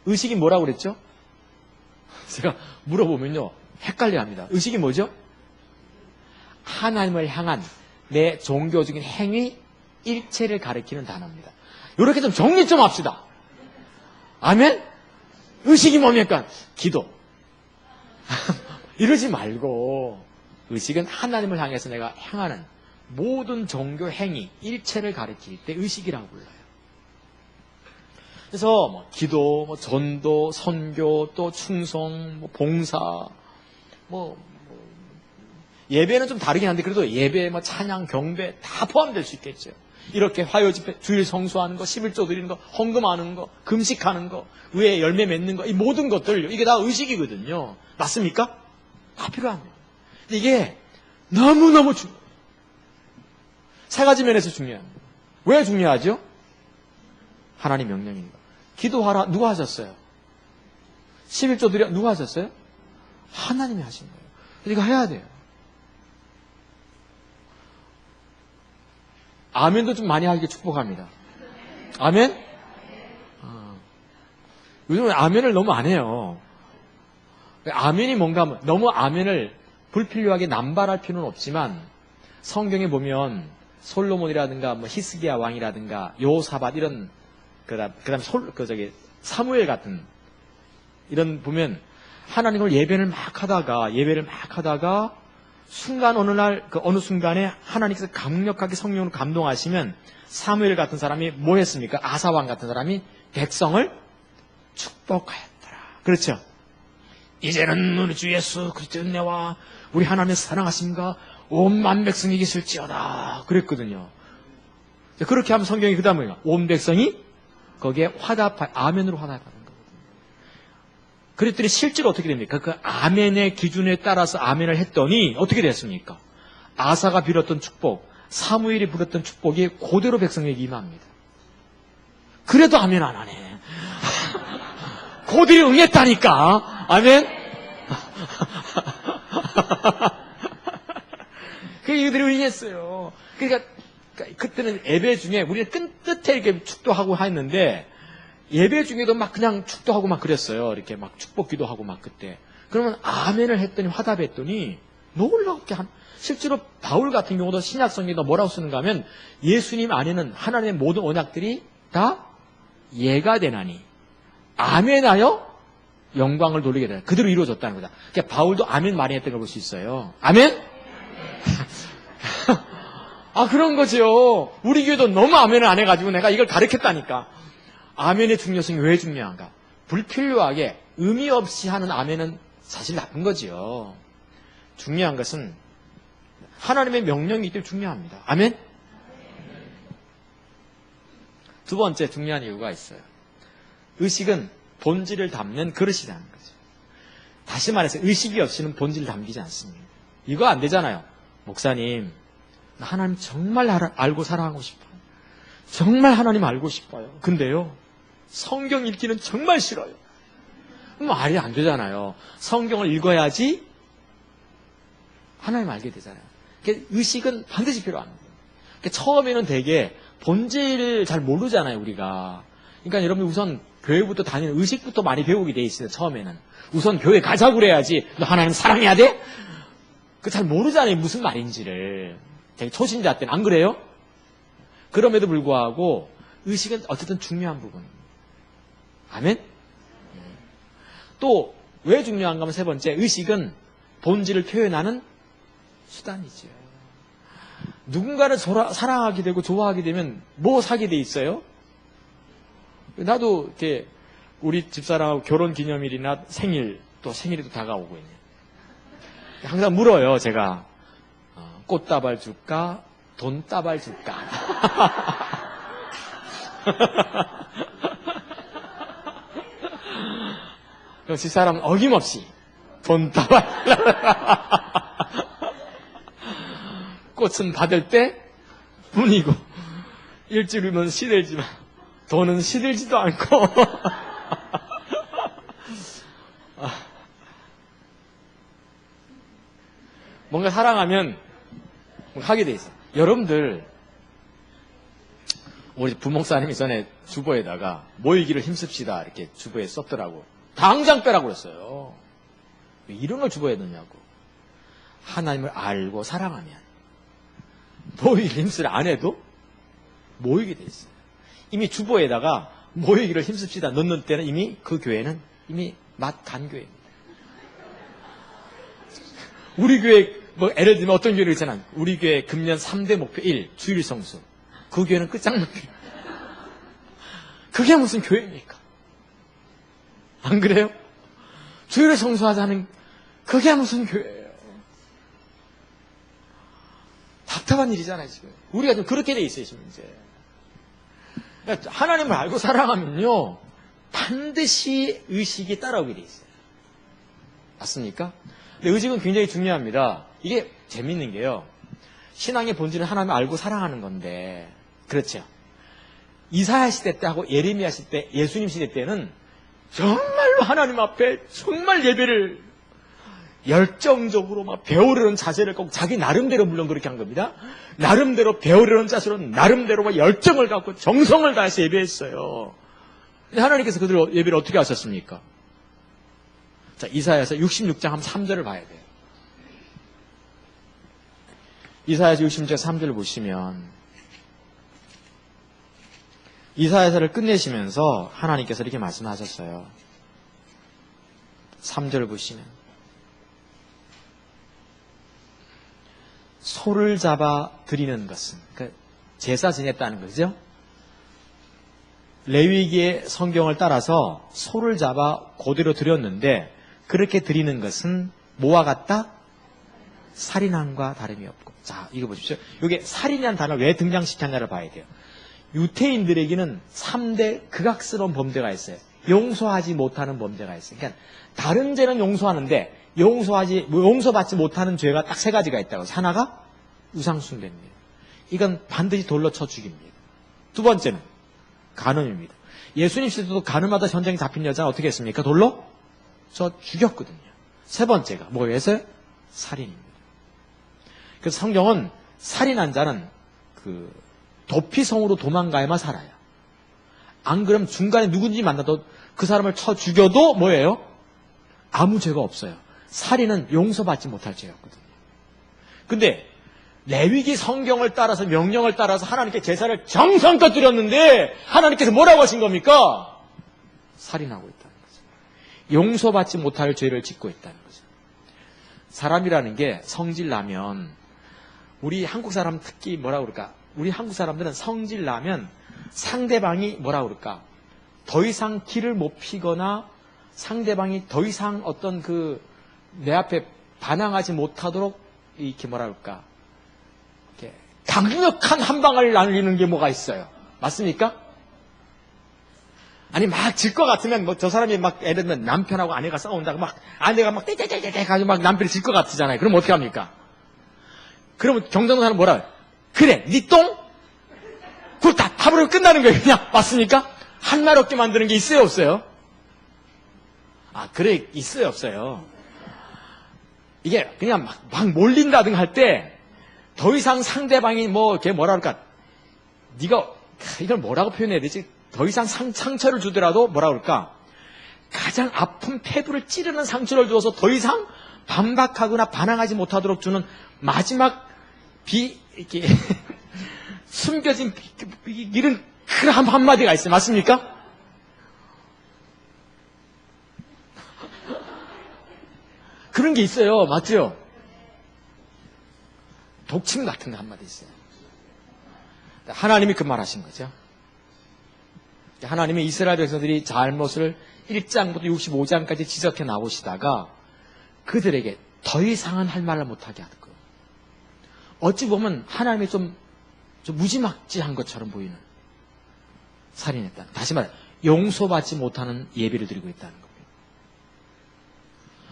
의식이 뭐라고 그랬죠? 제가 물어보면요 헷갈려합니다. 의식이 뭐죠? 하나님을 향한 내 종교적인 행위 일체를 가리키는 단어입니다. 이렇게 좀 정리 좀 합시다. 아멘? 의식이 뭡니까? 기도. 이러지 말고 의식은 하나님을 향해서 내가 행하는 모든 종교 행위 일체를 가리킬 때 의식이라고 불러요. 그래서 뭐 기도, 뭐 전도, 선교, 또 충성, 뭐 봉사, 예배는 좀 다르긴 한데 그래도 예배, 뭐 찬양, 경배 다 포함될 수 있겠죠. 이렇게 화요 집회, 주일 성수하는 거, 11조 드리는 거, 헌금하는 거, 금식하는 거, 의에 열매 맺는 거, 이 모든 것들 이게 다 의식이거든요. 맞습니까? 다 필요합니다. 근데 이게 너무너무 중요해요. 세 가지 면에서 중요합니다. 왜 중요하죠? 하나님 명령이니까. 기도하라 누가 하셨어요? 11조 드려 누가 하셨어요? 하나님이 하신 거예요. 그래서 이거 해야 돼요. 아멘도 좀 많이 하게 축복합니다. 아멘? 요즘은 아멘을 너무 안 해요. 아멘이 뭔가 하면 너무 아멘을 불필요하게 남발할 필요는 없지만 성경에 보면 솔로몬이라든가 뭐 히스기야 왕이라든가 여호사밧 이런 그다음에 사무엘 같은 이런 보면 하나님을 예배를 막 하다가 순간 어느 날 그 어느 순간에 하나님께서 강력하게 성령으로 감동하시면 사무엘 같은 사람이 뭐 했습니까? 아사왕 같은 사람이 백성을 축복하였더라. 그렇죠? 이제는 우리 주 예수 그리스도의 은혜와 우리 하나님의 사랑하심과 온 만백성이 계실지어다. 그랬거든요. 그렇게 하면 성경이 그 다음에 온 백성이 거기에 아멘으로 화답하는 거거든요. 그랬더니 실제로 어떻게 됩니까? 그 아멘의 기준에 따라서 아멘을 했더니 어떻게 됐습니까? 아사가 빌었던 축복, 사무엘이 빌었던 축복이 그대로 백성에게 임합니다. 그래도 아멘 안 하네. 그들이 응했다니까. 아멘. 그들이 응했어요. 그러니까 그때는 예배 중에 우리는 끝에 이렇게 축도하고 했는데 예배 중에도 막 그냥 축도하고 막 그랬어요. 이렇게 막 축복 기도하고 막 그때. 그러면 아멘을 했더니 화답했더니 놀랍게 실제로 바울 같은 경우도 신약 성경에도 뭐라고 쓰는가 하면 예수님 안에는 하나님의 모든 언약들이 다 예가 되나니 아멘하여 영광을 돌리게 되나 그대로 이루어졌다는 거다. 그러니까 바울도 아멘 많이 했던 걸 볼 수 있어요. 아멘? 그런 거죠. 우리 교회도 너무 아멘을 안 해가지고 내가 이걸 가르쳤다니까. 아멘의 중요성이 왜 중요한가? 불필요하게 의미 없이 하는 아멘은 사실 나쁜 거지요. 중요한 것은 하나님의 명령이 있기 때문에 중요합니다. 아멘? 두 번째 중요한 이유가 있어요. 의식은 본질을 담는 그릇이라는 거죠. 다시 말해서 의식이 없이는 본질을 담기지 않습니다. 이거 안 되잖아요. 목사님, 나 하나님 정말 알고 사랑하고 싶어요. 정말 하나님 알고 싶어요. 근데요, 성경 읽기는 정말 싫어요. 말이 안 되잖아요. 성경을 읽어야지 하나님 알게 되잖아요. 의식은 반드시 필요합니다. 처음에는 되게 본질을 잘 모르잖아요, 우리가. 그러니까 여러분 우선 교회부터 다니는 의식부터 많이 배우게 돼 있어요, 처음에는. 우선 교회 가자고 그래야지. 너 하나님 사랑해야 돼? 잘 모르잖아요, 무슨 말인지를. 되게 초신자 때는 안 그래요? 그럼에도 불구하고 의식은 어쨌든 중요한 부분입니다. 아멘? 또 왜 중요한가 하면 세 번째, 의식은 본질을 표현하는 수단이죠. 누군가를 사랑하게 되고 좋아하게 되면 뭐 사게 돼 있어요? 나도 이렇게 우리 집사람하고 결혼 기념일이나 생일, 또 생일이 또 다가오고 있네. 항상 물어요, 제가. 꽃다발 줄까? 돈다발 줄까? 그럼 집사람은 어김없이 돈다발. 꽃은 받을 때 뿐이고 일주일이면 시들지만 돈은 시들지도 않고. 뭔가 사랑하면 하게 돼 있어요. 여러분들, 우리 부목사님이 전에 주보에다가 모이기를 힘씁시다 이렇게 주보에 썼더라고. 당장 빼라고 그랬어요. 왜 이런 걸 주보에 넣냐고. 하나님을 알고 사랑하면 모이기를 힘쓰라 안 해도 모이게 돼 있어요. 이미 주보에다가 모이기를 힘씁시다 넣는 때는 이미 그 교회는 이미 맛 간 교회입니다. 우리 교회 예를 들면 어떤 교회를 있잖아. 우리 교회 금년 3대 목표 1 주일 성수. 그 교회는 끝장난 교회. 그게 무슨 교회입니까? 안 그래요? 주일을 성수하자는 그게 무슨 교회예요? 답답한 일이잖아요, 지금. 우리가 좀 그렇게 돼 있어요, 지금 이제. 그러니까 하나님을 알고 살아가면요, 반드시 의식이 따라오게 돼 있어요. 맞습니까? 근데 의식은 굉장히 중요합니다. 이게 재밌는 게요. 신앙의 본질은 하나님을 알고 사랑하는 건데, 그렇죠. 이사야 시대 때하고 예레미야 시대, 예수님 시대 때는 정말로 하나님 앞에 정말 예배를 열정적으로 막 배우려는 자세를 꼭 자기 나름대로 물론 그렇게 한 겁니다. 나름대로 배우려는 자세로 나름대로 막 열정을 갖고 정성을 다해서 예배했어요. 근데 하나님께서 그들 예배를 어떻게 하셨습니까? 자, 이사야서 66장 한 3절을 봐야 돼요. 이사야서 66장 3절을 보시면 이사야서를 끝내시면서 하나님께서 이렇게 말씀하셨어요. 3절을 보시면 소를 잡아 드리는 것은 그러니까 제사 지냈다는 거죠. 레위기의 성경을 따라서 소를 잡아 그대로 드렸는데 그렇게 드리는 것은 뭐와 같다? 살인함과 다름이 없고. 자, 이거 보십시오. 이게 살인이라는 단어를 왜 등장시켰냐를 봐야 돼요. 유태인들에게는 3대 극악스러운 범죄가 있어요. 용서하지 못하는 범죄가 있어요. 그러니까 다른 죄는 용서하는데 용서받지 못하는 죄가 딱 3가지가 있다고. 하나가 우상숭배입니다. 이건 반드시 돌로 쳐 죽입니다. 두 번째는 간음입니다. 예수님 시대도 간음하다 현장에 잡힌 여자 어떻게 했습니까? 돌로 쳐 죽였거든요. 세 번째가 뭐예요? 살인입니다. 그래서 성경은 살인한 자는 도피성으로 도망가야만 살아요. 안 그러면 중간에 누군지 만나도 그 사람을 쳐 죽여도 뭐예요? 아무 죄가 없어요. 살인은 용서받지 못할 죄였거든요. 근데 레위기 성경을 따라서 명령을 따라서 하나님께 제사를 정성껏 드렸는데 하나님께서 뭐라고 하신 겁니까? 살인하고 있다는 거죠. 용서받지 못할 죄를 짓고 있다는 거죠. 사람이라는 게 성질 나면 우리 한국 사람 특히 뭐라고 그럴까? 우리 한국 사람들은 성질 나면 상대방이 뭐라고 그럴까? 더 이상 길을 못 피거나 상대방이 더 이상 어떤 내 앞에 반항하지 못하도록 이렇게 뭐라 그럴까? 이렇게 강력한 한 방을 날리는 게 뭐가 있어요. 맞습니까? 아니 막 질 것 같으면 저 사람이 막 예를 들면 남편하고 아내가 싸운다고 막 아내가 막 떼떼떼떼 가지고 막 남편이 질 것 같잖아요. 그럼 어떻게 합니까? 그러면 경상도 사람 뭐라 그래? 그래, 니 똥? 그걸 다 타버리고 끝나는 거예요. 그냥 맞습니까? 한 말 없게 만드는 게 있어요, 없어요? 그래, 있어요, 없어요? 이게 그냥 막 몰린다든가 할 때 더 이상 상대방이 걔 뭐라 그럴까? 네가 이걸 뭐라고 표현해야 되지? 더 이상 상처를 주더라도 뭐라 그럴까? 가장 아픈 폐부를 찌르는 상처를 주어서 더 이상 반박하거나 반항하지 못하도록 주는 마지막 이렇게 숨겨진 이런 큰 한마디가 있어요. 맞습니까? 그런 게 있어요. 맞죠? 독침 같은 거 한마디 있어요. 하나님이 그 말 하신 거죠. 하나님이 이스라엘 백성들이 잘못을 1장부터 65장까지 지적해 나오시다가 그들에게 더 이상은 할 말을 못하게 하는 거예요. 어찌 보면 하나님이 좀 무지막지한 것처럼 보이는 살인했다. 다시 말해 용서받지 못하는 예배를 드리고 있다는 겁니다.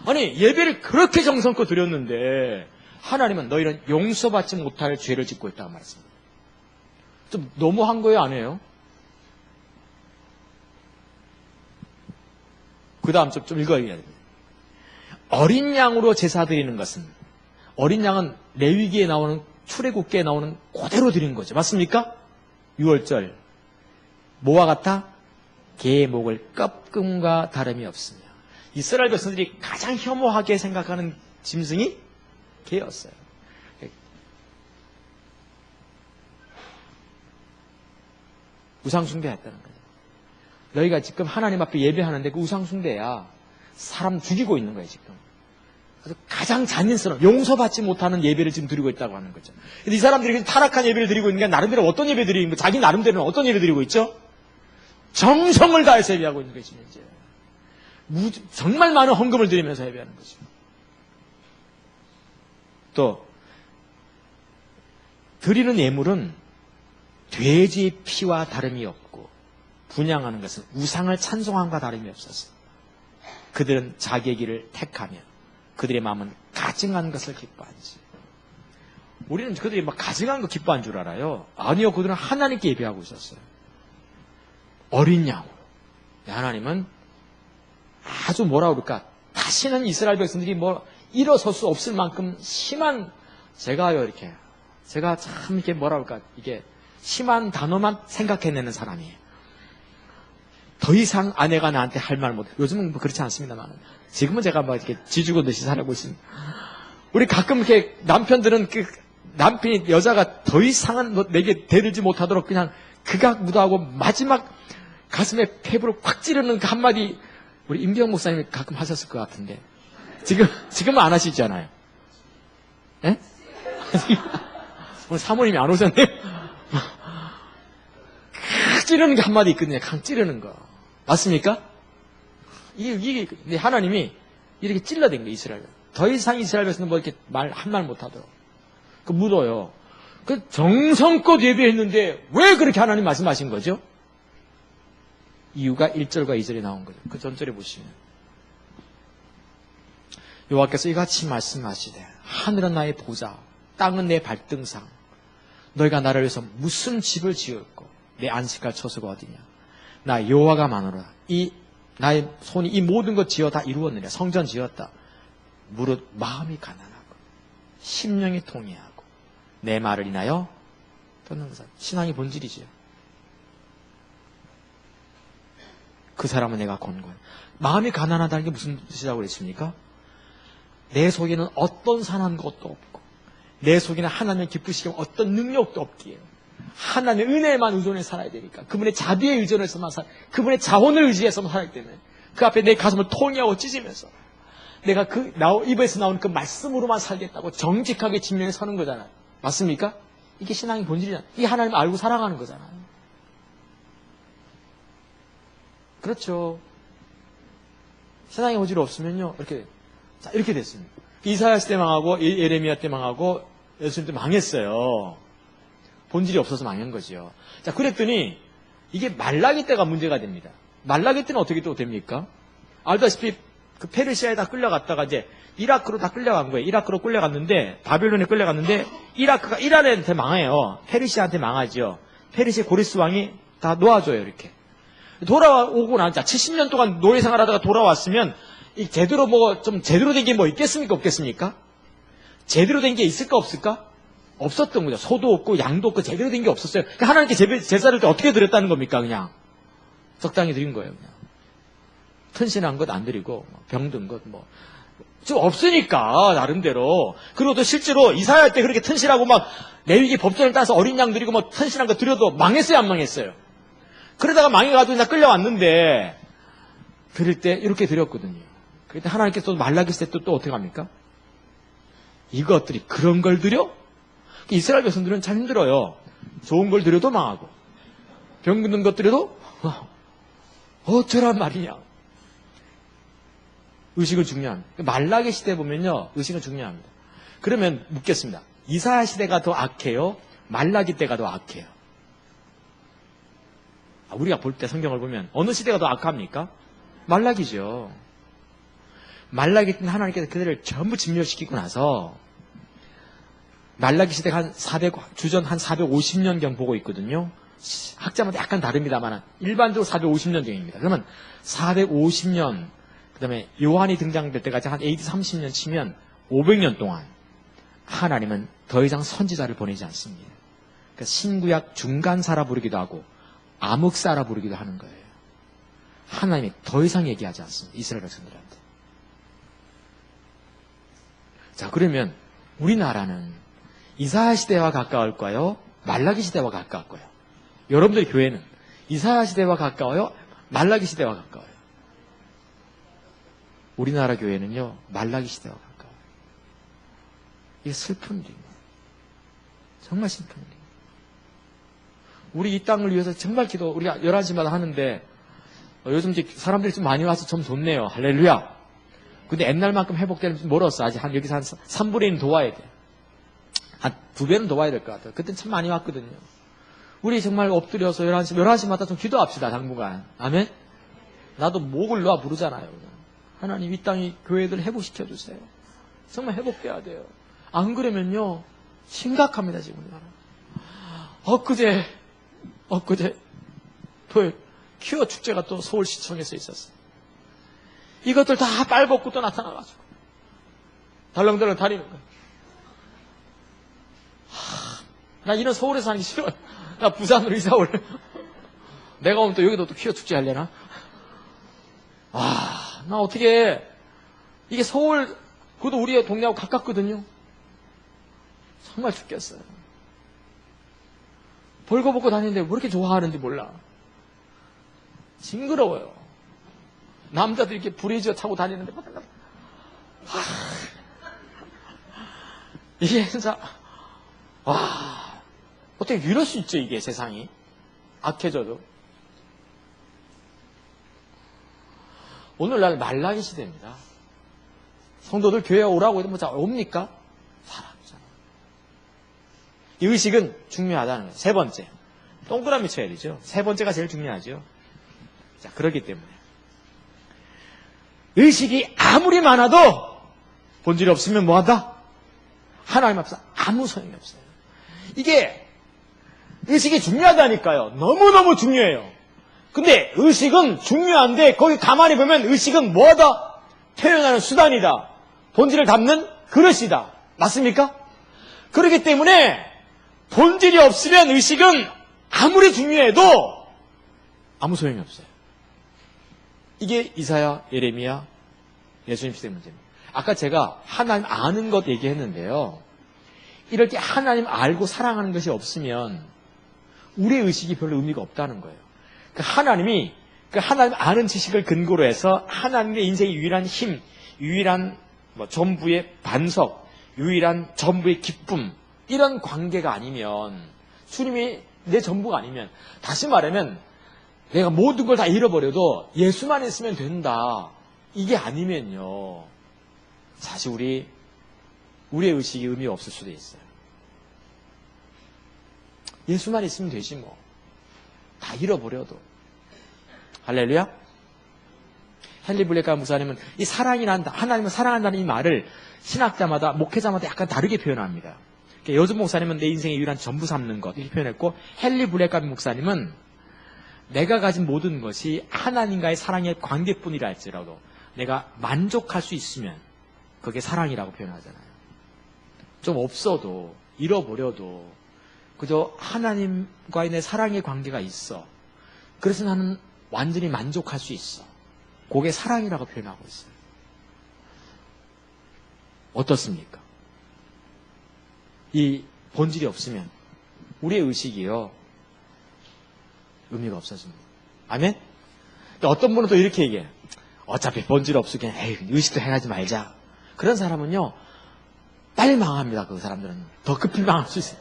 아니 예배를 그렇게 정성껏 드렸는데 하나님은 너희는 용서받지 못할 죄를 짓고 있다고 말했습니다. 좀 너무한 거예요, 아니에요? 그 다음 좀 읽어야 됩니다. 어린 양으로 제사 드리는 것은 어린 양은 레위기에 나오는 출애굽기에 나오는 그대로 드린 거죠. 맞습니까? 6월절 뭐와 같아? 개의 목을 꺾음과 다름이 없으며 이스라엘 백성들이 가장 혐오하게 생각하는 짐승이 개였어요. 우상숭배했다는 거예요. 너희가 지금 하나님 앞에 예배하는데 그 우상숭배야. 사람 죽이고 있는 거예요, 지금. 그래서 가장 잔인스러운, 용서받지 못하는 예배를 지금 드리고 있다고 하는 거죠. 근데 이 사람들이 타락한 예배를 드리고 있는 게 나름대로 어떤 예배 드리고 있는 거예요? 자기 나름대로는 어떤 예배 드리고 있죠? 정성을 다해서 예배하고 있는 것이죠, 이제. 정말 많은 헌금을 드리면서 예배하는 거죠. 또, 드리는 예물은 돼지 피와 다름이 없고, 분양하는 것은 우상을 찬송함과 다름이 없었어. 그들은 자기의 길을 택하며 그들의 마음은 가증한 것을 기뻐하지. 우리는 그들이 막 가증한 거 기뻐한 줄 알아요. 아니요, 그들은 하나님께 예배하고 있었어요. 어린 양으로. 하나님은 아주 뭐라 그럴까? 다시는 이스라엘 백성들이 일어설 수 없을 만큼 심한, 제가 참 이렇게 뭐라 그럴까? 이게 심한 단어만 생각해내는 사람이에요. 더 이상 아내가 나한테 할 말 못, 요즘은 그렇지 않습니다만, 지금은 제가 이렇게 지죽은 듯이 살고 있습니다. 우리 가끔 이렇게 남편들은 남편이 여자가 더 이상은 내게 대들지 못하도록 그냥 극악무도하고 마지막 가슴에 폐부를 콱 찌르는 그 한마디, 우리 임경 목사님이 가끔 하셨을 것 같은데, 지금은 안 하시잖아요. 예? 오늘 사모님이 안 오셨네요. 찌르는 게 한마디 있거든요. 강 찌르는 거. 맞습니까? 이게 하나님이 이렇게 찔러댄 거예요, 이스라엘. 더 이상 이스라엘 백성은 이렇게 한 말 못하도록. 묻어요. 정성껏 예배했는데 왜 그렇게 하나님 말씀하신 거죠? 이유가 1절과 2절에 나온 거죠. 그 전절에 보시면. 여호와께서 이같이 말씀하시되 하늘은 나의 보좌, 땅은 내 발등상. 너희가 나를 위해서 무슨 집을 지었고 내 안식할 처소가 어디냐. 나 여호와가 마노라. 나의 손이 이 모든 것 지어 다 이루었느냐. 성전 지었다. 무릇 마음이 가난하고 심령이 통회하고 내 말을 인하여 듣는 사람. 신앙의 본질이지요. 그 사람은 내가 권고해. 마음이 가난하다는 게 무슨 뜻이라고 그랬습니까? 내 속에는 어떤 선한 것도 없고 내 속에는 하나님을 기쁘시게 하는 어떤 능력도 없기에 하나님의 은혜에만 의존해 살아야 되니까 그분의 자비에 의존해서만 그분의 자원을 의지해서만 살아야 때문에 그 앞에 내 가슴을 통해하고 찢으면서 내가 입에서 나오는 그 말씀으로만 살겠다고 정직하게 직면에 서는 거잖아요. 맞습니까? 이게 신앙의 본질이잖아요. 이게 하나님을 알고 살아가는 거잖아요. 그렇죠. 신앙의 본질이 없으면요, 이렇게 됐습니다. 이사야 때 망하고, 예레미야 때 망하고, 예수님 때 망했어요. 본질이 없어서 망한 거죠. 자, 그랬더니, 이게 말라기 때가 문제가 됩니다. 말라기 때는 어떻게 또 됩니까? 알다시피, 그 페르시아에 다 끌려갔다가 이제, 이라크로 다 끌려간 거예요. 이라크로 끌려갔는데, 바빌론에 끌려갔는데, 이라크가 이란한테 망해요. 페르시아한테 망하죠. 페르시아 고리스 왕이 다 놓아줘요, 이렇게. 돌아오고 난, 자, 70년 동안 노예 생활하다가 돌아왔으면, 제대로 제대로 된 게 뭐 있겠습니까? 없겠습니까? 제대로 된 게 있을까? 없을까? 없었던 거죠. 소도 없고, 양도 없고, 제대로 된 게 없었어요. 그러니까 하나님께 제사를 어떻게 드렸다는 겁니까? 그냥. 적당히 드린 거예요, 그냥. 튼실한 것 안 드리고, 병든 것, 지금 없으니까, 나름대로. 그리고 또 실제로 이사야 때 그렇게 튼실하고 레위기 법전을 따서 어린 양 드리고 튼실한 거 드려도 망했어요, 안 망했어요? 그러다가 망해가지고 그냥 끌려왔는데, 드릴 때 이렇게 드렸거든요. 그때 하나님께서 또 말라기시 때 또 어떻게 합니까? 이것들이 그런 걸 드려? 이스라엘 백성들은 참 힘들어요. 좋은 걸 드려도 망하고, 병든 것 드려도, 어쩌란 말이냐. 의식은 중요합니다. 말라기 시대 보면요, 의식은 중요합니다. 그러면 묻겠습니다. 이사야 시대가 더 악해요? 말라기 때가 더 악해요? 우리가 볼 때 성경을 보면 어느 시대가 더 악합니까? 말라기죠. 말라기 때는 하나님께서 그들을 전부 진멸시키고 나서 말라기 시대가 주전 한 450년경 보고 있거든요. 학자마다 약간 다릅니다만 일반적으로 450년경입니다. 그러면 450년 그 다음에 요한이 등장될 때까지 한 AD 30년 치면 500년 동안 하나님은 더 이상 선지자를 보내지 않습니다. 그러니까 신구약 중간사라 부르기도 하고 암흑사라 부르기도 하는 거예요. 하나님이 더 이상 얘기하지 않습니다. 이스라엘 백성들한테. 자, 그러면 우리나라는 이사야 시대와 가까울까요? 말라기 시대와 가까울까요? 여러분들의 교회는 이사야 시대와 가까워요? 말라기 시대와 가까워요? 우리나라 교회는요, 말라기 시대와 가까워요. 이게 슬픈 일입니다. 정말 슬픈 일입니다. 우리 이 땅을 위해서 정말 우리가 11시마다 하는데, 요즘 이제 사람들이 좀 많이 와서 좀 좋네요. 할렐루야. 근데 옛날만큼 회복되려면 좀 멀었어. 아직 여기서 한 3분의 1 도와야 돼. 한 2배는 도와야 될 것 같아요. 그땐 참 많이 왔거든요. 우리 정말 엎드려서 11시마다 좀 기도합시다, 당분간. 아멘? 나도 목을 놓아 부르잖아요. 하나님, 이 땅이 교회들 회복시켜주세요. 정말 회복돼야 돼요. 안 그러면요, 심각합니다, 지금. 엊그제, 토요일, 퀴어 축제가 또 서울시청에서 있었어요. 이것들 다 빨벗고 또 나타나가지고. 덜렁덜렁 다니는 거예요. 나 이런 서울에서 하기 싫어요. 나 부산으로 이사 올래. 내가 오면 또 여기도 또 퀴어 축제 하려나? 나 어떻게, 이게 서울, 그것도 우리 동네하고 가깝거든요. 정말 죽겠어요. 벌거벗고 다니는데 왜 이렇게 좋아하는지 몰라. 징그러워요. 남자들이 이렇게 브레이저 타고 다니는데, 이게 진짜, 어떻게 이럴 수 있죠, 이게 세상이. 악해져도. 오늘날 말라기 시대입니다. 성도들 교회에 오라고 해도 옵니까? 잘 안 오잖아요. 이 의식은 중요하다는 거예요. 세 번째. 동그라미 쳐야 되죠. 세 번째가 제일 중요하죠. 자, 그렇기 때문에. 의식이 아무리 많아도 본질이 없으면 뭐한다? 하나님 앞에서 아무 소용이 없어요. 이게 의식이 중요하다니까요. 너무너무 중요해요. 근데 의식은 중요한데 거기 가만히 보면 의식은 뭐다? 표현하는 수단이다. 본질을 담는 그릇이다. 맞습니까? 그렇기 때문에 본질이 없으면 의식은 아무리 중요해도 아무 소용이 없어요. 이게 이사야, 예레미야, 예수님 시대 문제입니다. 아까 제가 하나님 아는 것 얘기했는데요. 이럴 때 하나님 알고 사랑하는 것이 없으면 우리의 의식이 별로 의미가 없다는 거예요. 하나님이 하나님 아는 지식을 근거로 해서 하나님의 인생의 유일한 힘, 유일한 전부의 반석, 유일한 전부의 기쁨, 이런 관계가 아니면, 주님이 내 전부가 아니면, 다시 말하면 내가 모든 걸 다 잃어버려도 예수만 있으면 된다, 이게 아니면요, 사실 우리의 의식이 의미가 없을 수도 있어요. 예수만 있으면 되지 뭐. 다 잃어버려도. 할렐루야? 헨리 블랙가 목사님은 이 사랑이란, 하나님을 사랑한다는 이 말을 신학자마다, 목회자마다 약간 다르게 표현합니다. 여전 목사님은 내 인생의 유일한 전부 삼는 것, 이렇게 표현했고, 헨리 블랙가 목사님은 내가 가진 모든 것이 하나님과의 사랑의 관계뿐이라 할지라도 내가 만족할 수 있으면 그게 사랑이라고 표현하잖아요. 좀 없어도, 잃어버려도 그저 하나님과의 내 사랑의 관계가 있어. 그래서 나는 완전히 만족할 수 있어. 그게 사랑이라고 표현하고 있어요. 어떻습니까? 이 본질이 없으면 우리의 의식이요, 의미가 없어집니다. 아멘? 어떤 분은 또 이렇게 얘기해요. 어차피 본질 없으면 에이, 의식도 행하지 말자. 그런 사람은요, 빨리 망합니다. 그 사람들은 더 급히 망할 수 있어요.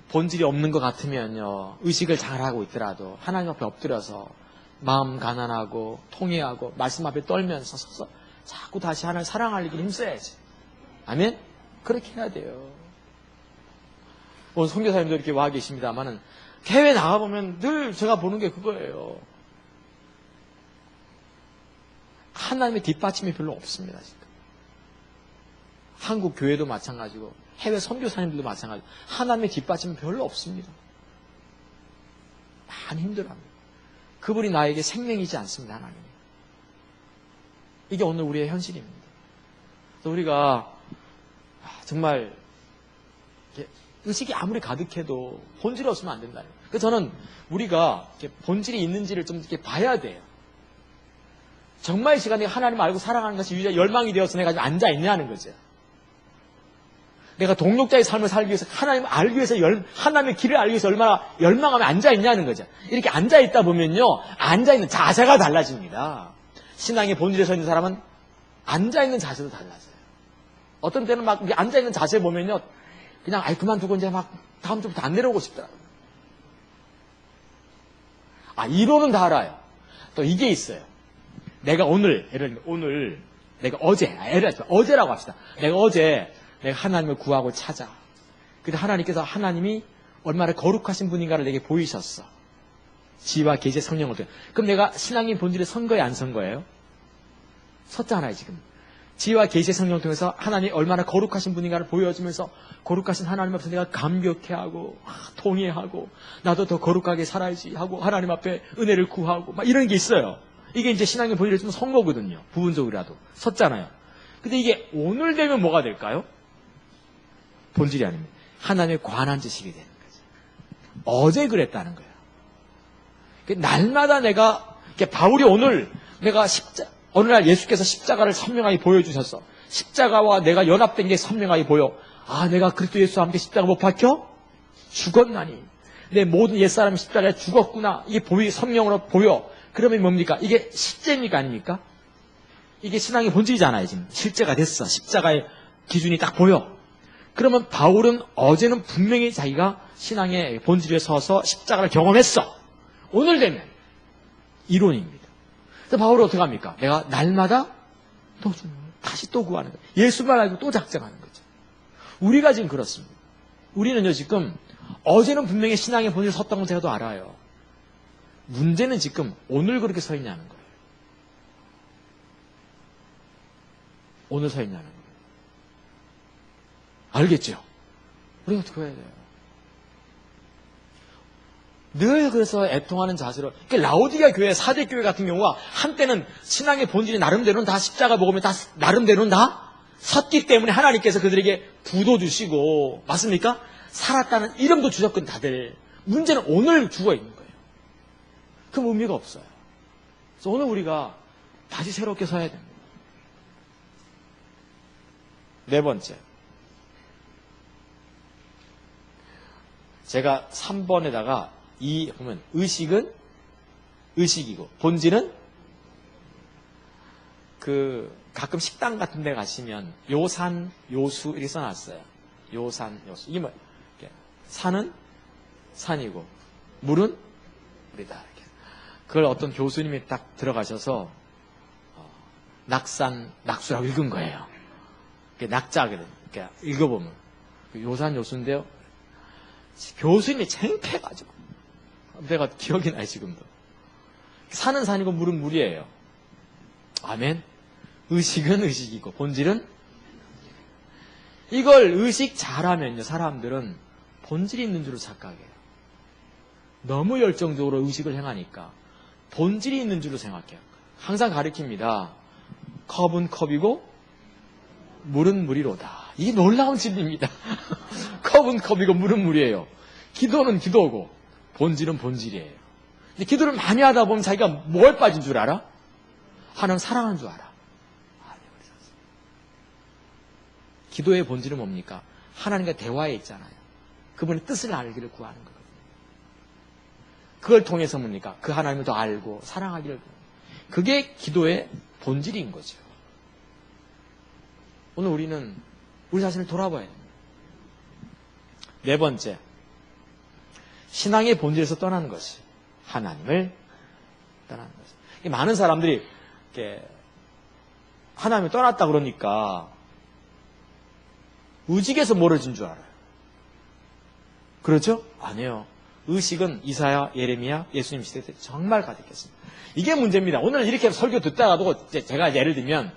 본질이 없는 것 같으면요, 의식을 잘하고 있더라도 하나님 앞에 엎드려서 마음 가난하고 통회하고 말씀 앞에 떨면서 서서 자꾸 다시 하나님 사랑할 일을 힘써야지. 아멘? 그렇게 해야 돼요. 오늘 선교사님도 이렇게 와 계십니다만은 해외 나가보면 늘 제가 보는 게 그거예요. 하나님의 뒷받침이 별로 없습니다. 지금. 한국 교회도 마찬가지고 해외 선교사님들도 마찬가지고 하나님의 뒷받침은 별로 없습니다. 많이 힘들어합니다. 그분이 나에게 생명이지 않습니다. 하나님. 이게 오늘 우리의 현실입니다. 그래서 우리가 정말 의식이 아무리 가득해도 본질이 없으면 안 된다는 거예요. 그래서 저는 우리가 본질이 있는지를 좀 이렇게 봐야 돼요. 정말 이 시간에 하나님 알고 사랑하는 것이 유일한 열망이 되어서 내가 지금 앉아있냐는 거죠. 내가 동력자의 삶을 살기 위해서 하나님을 알기 위해서 하나님의 길을 알기 위해서 얼마나 열망하며 앉아있냐는 거죠. 이렇게 앉아있다 보면요, 앉아있는 자세가 달라집니다. 신앙의 본질에 서 있는 사람은 앉아있는 자세도 달라져요. 어떤 때는 막 앉아있는 자세 보면요, 그냥 그만두고 이제 막 다음 주부터 안 내려오고 싶더라고요. 이론은 다 알아요. 또 이게 있어요. 내가 오늘, 예를 들면 오늘 내가 어제라고 합시다. 내가 하나님을 구하고 찾아. 근데 하나님께서 하나님이 얼마나 거룩하신 분인가를 내게 보이셨어. 지와 계시의 성령을 통해. 그럼 내가 신앙의 본질에 선 거예요, 안 선 거예요? 섰잖아요, 지금. 지와 계시의 성령을 통해서 하나님이 얼마나 거룩하신 분인가를 보여주면서 거룩하신 하나님 앞에서 내가 감격해하고 통회하고 나도 더 거룩하게 살아야지 하고 하나님 앞에 은혜를 구하고 막 이런 게 있어요. 이게 이제 신앙의 본질을 좀 선 거거든요. 부분적이라도. 섰잖아요. 근데 이게 오늘 되면 뭐가 될까요? 본질이 아닙니다. 하나님의 관한 지식이 되는 거죠. 어제 그랬다는 거예요. 날마다 내가, 바울이 오늘 내가 어느 날 예수께서 십자가를 선명하게 보여주셨어. 십자가와 내가 연합된 게 선명하게 보여. 내가 그리스도 예수와 함께 십자가 못 박혀? 죽었나니. 내 모든 옛사람이 십자가에 죽었구나. 이게 선명으로 보여. 그러면 뭡니까? 이게 실제입니까? 아닙니까? 이게 신앙의 본질이잖아요. 지금 실제가 됐어. 십자가의 기준이 딱 보여. 그러면 바울은 어제는 분명히 자기가 신앙의 본질에 서서 십자가를 경험했어. 오늘 되면 이론입니다. 그래서 바울은 어떻게 합니까? 내가 날마다 또 다시 또 구하는 거예요. 예수만 알고 또 작정하는 거죠. 우리가 지금 그렇습니다. 우리는요 지금 어제는 분명히 신앙의 본질에 섰던 건 제가 또 알아요. 문제는 지금 오늘 그렇게 서 있냐는 거예요. 오늘 서 있냐는 거예요. 알겠죠? 우리가 어떻게 해야 돼요? 늘 그래서 애통하는 자세로, 라오디게아 교회, 사대 교회 같은 경우가 한때는 신앙의 본질이 나름대로는 다 십자가 먹으면 다 나름대로는 다 섰기 때문에 하나님께서 그들에게 부도 주시고, 맞습니까? 살았다는 이름도 주셨건 다들. 문제는 오늘 죽어 있는 거예요. 그럼 의미가 없어요. 그래서 오늘 우리가 다시 새롭게 서야 됩니다. 네 번째. 제가 3번에다가 보면 의식은 의식이고 본질은 가끔 식당 같은 데 가시면 요산, 요수 이렇게 써놨어요. 요산, 요수. 이게 산은 산이고 물은 물이다. 이렇게. 그걸 어떤 교수님이 딱 들어가셔서 낙수라고 읽은 거예요. 낙자거든. 읽어보면 요산, 요수인데요. 교수님이 창피해가지고 내가 기억이 나요 지금도. 산은 산이고 물은 물이에요. 아멘. 의식은 의식이고 본질은 이걸 의식 잘하면요 사람들은 본질이 있는 줄을 착각해요. 너무 열정적으로 의식을 행하니까 본질이 있는 줄로 생각해요. 항상 가르칩니다. 컵은 컵이고 물은 물이로다. 이게 놀라운 진리입니다. 컵은 컵이고 물은 물이에요. 기도는 기도고 본질은 본질이에요. 근데 기도를 많이 하다 보면 자기가 뭘 빠진 줄 알아? 하나님 사랑하는 줄 알아. 기도의 본질은 뭡니까? 하나님과 대화에 있잖아요. 그분의 뜻을 알기를 구하는 거거든요. 그걸 통해서 뭡니까? 그 하나님을 더 알고 사랑하기를 구하는 거예요. 그게 기도의 본질인 거죠. 오늘 우리는 우리 자신을 돌아봐야 됩니다. 네 번째, 신앙의 본질에서 떠나는 것이 하나님을 떠나는 것이. 많은 사람들이 하나님을 떠났다 그러니까 의식에서 멀어진 줄 알아요. 그렇죠? 아니에요. 의식은 이사야, 예레미야, 예수님 시대 때 정말 가득했습니다. 이게 문제입니다. 오늘 이렇게 설교 듣다가도 제가 예를 들면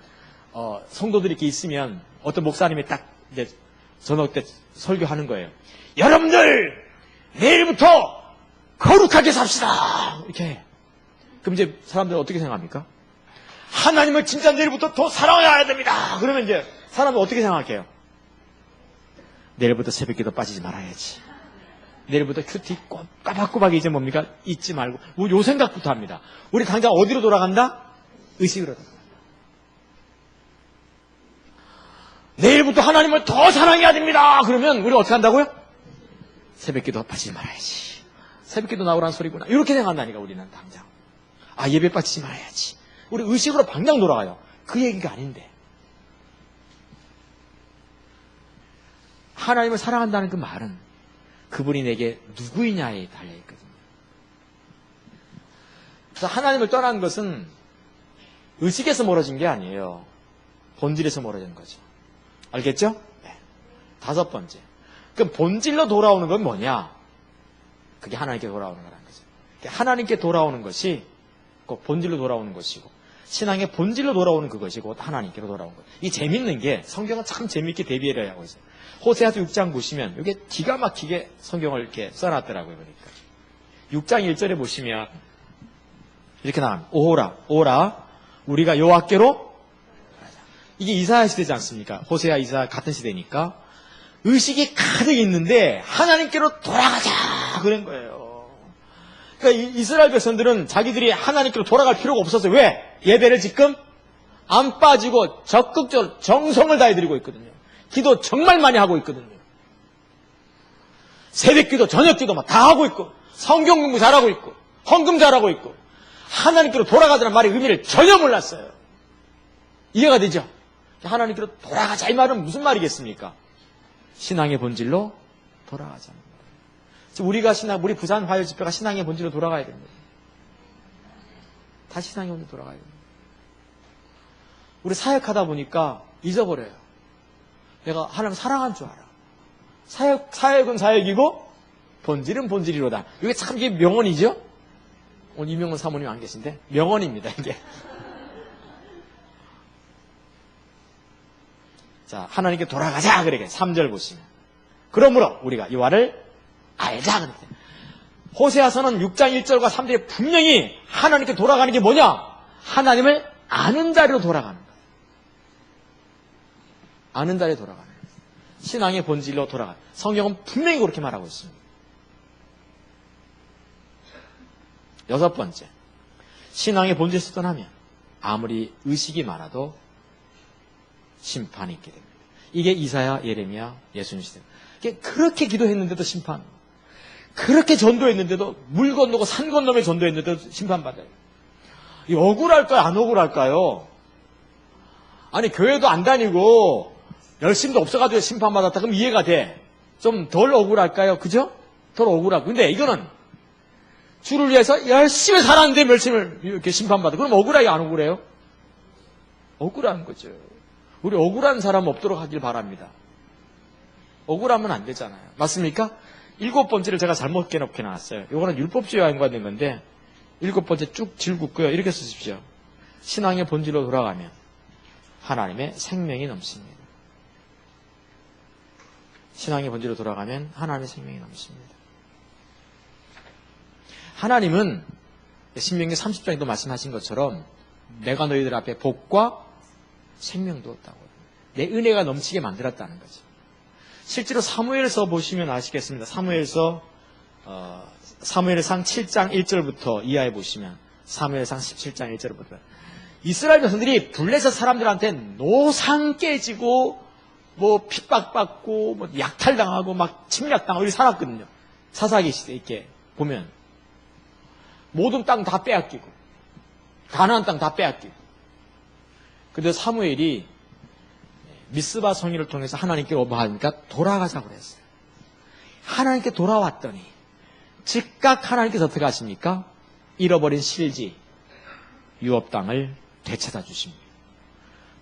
성도들이 이렇게 있으면 어떤 목사님이 딱 이제 저녁 때 설교하는 거예요. 여러분들 내일부터 거룩하게 삽시다. 이렇게. 그럼 이제 사람들은 어떻게 생각합니까? 하나님을 진짜 내일부터 더 사랑해야 됩니다. 그러면 이제 사람은 어떻게 생각해요? 내일부터 새벽기도 빠지지 말아야지. 내일부터 큐티 꼬박꼬박 이제 뭡니까? 잊지 말고. 뭐 요 생각부터 합니다. 우리 당장 어디로 돌아간다? 의식으로 돌아간다. 내일부터 하나님을 더 사랑해야 됩니다. 그러면 우리가 어떻게 한다고요? 새벽기도 빠지지 말아야지. 새벽기도 나오라는 소리구나. 이렇게 생각한다니까 우리는 당장. 예배 빠지지 말아야지. 우리 의식으로 방향 돌아가요. 그 얘기가 아닌데. 하나님을 사랑한다는 그 말은 그분이 내게 누구이냐에 달려있거든요. 그래서 하나님을 떠난 것은 의식에서 멀어진 게 아니에요. 본질에서 멀어진 거죠. 알겠죠? 네. 다섯 번째. 그럼 본질로 돌아오는 건 뭐냐? 그게 하나님께 돌아오는 거라는 거죠. 하나님께 돌아오는 것이 꼭 본질로 돌아오는 것이고 신앙의 본질로 돌아오는 그것이고 하나님께로 돌아오는 것. 이 재밌는 게 성경은 참 재밌게 대비를 하고 있어요. 호세아서 6장 보시면 이게 기가 막히게 성경을 이렇게 써놨더라고요. 보니까 6장 1절에 보시면 이렇게 나옵니다. 오라 우리가 여호와께로 이게 이사야 시대지 않습니까? 호세아 이사야 같은 시대니까 의식이 가득 있는데 하나님께로 돌아가자 그런 거예요. 그러니까 이스라엘 백성들은 자기들이 하나님께로 돌아갈 필요가 없어서 왜? 예배를 지금 안 빠지고 적극적으로 정성을 다해 드리고 있거든요. 기도 정말 많이 하고 있거든요. 새벽기도 저녁기도 막 다 하고 있고 성경 공부 잘하고 있고 헌금 잘하고 있고 하나님께로 돌아가자는 말의 의미를 전혀 몰랐어요. 이해가 되죠? 하나님께로 돌아가자 이 말은 무슨 말이겠습니까? 신앙의 본질로 돌아가자는 거예요. 우리 부산 화요 집회가 신앙의 본질로 돌아가야 됩니다. 다시 신앙의 본질로 돌아가야 됩니다. 우리 사역하다 보니까 잊어버려요. 내가 하나님 사랑한 줄 알아. 사역은 사역이고 본질은 본질이로다. 이게 참 이게 명언이죠? 오늘 이명원 사모님 안 계신데 명언입니다. 이게. 자, 하나님께 돌아가자. 그러게. 3절 보시면. 그러므로 우리가 이와를 알자. 그랬대. 호세아서는 6장 1절과 3절에 분명히 하나님께 돌아가는 게 뭐냐? 하나님을 아는 자리로 돌아가는 거예요. 아는 자리로 돌아가는 거예요. 신앙의 본질로 돌아가는 거예요. 성경은 분명히 그렇게 말하고 있습니다. 6번째. 신앙의 본질에서 떠나면 아무리 의식이 많아도 심판이 있게 됩니다. 이게 이사야, 예레미야, 예수님 시대. 그렇게 기도했는데도 심판. 그렇게 전도했는데도 물 건너고 산 건너며 전도했는데도 심판받아요. 이 억울할까요? 안 억울할까요? 아니 교회도 안 다니고 열심도 없어가지고 심판받았다 그럼 이해가 돼. 좀 덜 억울할까요? 그죠? 덜 억울하고. 근데 이거는 주를 위해서 열심히 살았는데 열심히 이렇게 심판받아. 그럼 억울해요? 안 억울해요? 억울한 거죠. 우리 억울한 사람 없도록 하길 바랍니다. 억울하면 안 되잖아요. 맞습니까? 7번째를 제가 잘못 깨놓게 나왔어요. 이거는 율법주의와 연관된 건데 7번째 쭉 질긋고요. 이렇게 쓰십시오. 신앙의 본질로 돌아가면 하나님의 생명이 넘칩니다. 신앙의 본질로 돌아가면 하나님의 생명이 넘칩니다. 하나님은 신명기 30장에도 말씀하신 것처럼 내가 너희들 앞에 복과 생명도 없다고. 내 은혜가 넘치게 만들었다는 거죠. 실제로 사무엘서 보시면 아시겠습니다. 사무엘상 7장 1절부터 이하에 보시면 사무엘상 17장 1절부터 이스라엘 백성들이 블레셋 사람들한테 노상 깨지고 뭐 핍박받고 뭐 약탈당하고 막 침략당하고 이렇게 살았거든요. 사사기 시대 이렇게 보면 모든 땅 다 빼앗기고 가나안 땅 다 빼앗기고. 근데 사무엘이 미스바 성의를 통해서 하나님께 오버하니까 돌아가자고 그랬어요. 하나님께 돌아왔더니 즉각 하나님께서 어떻게 하십니까? 잃어버린 실지 유업 땅을 되찾아 주십니다.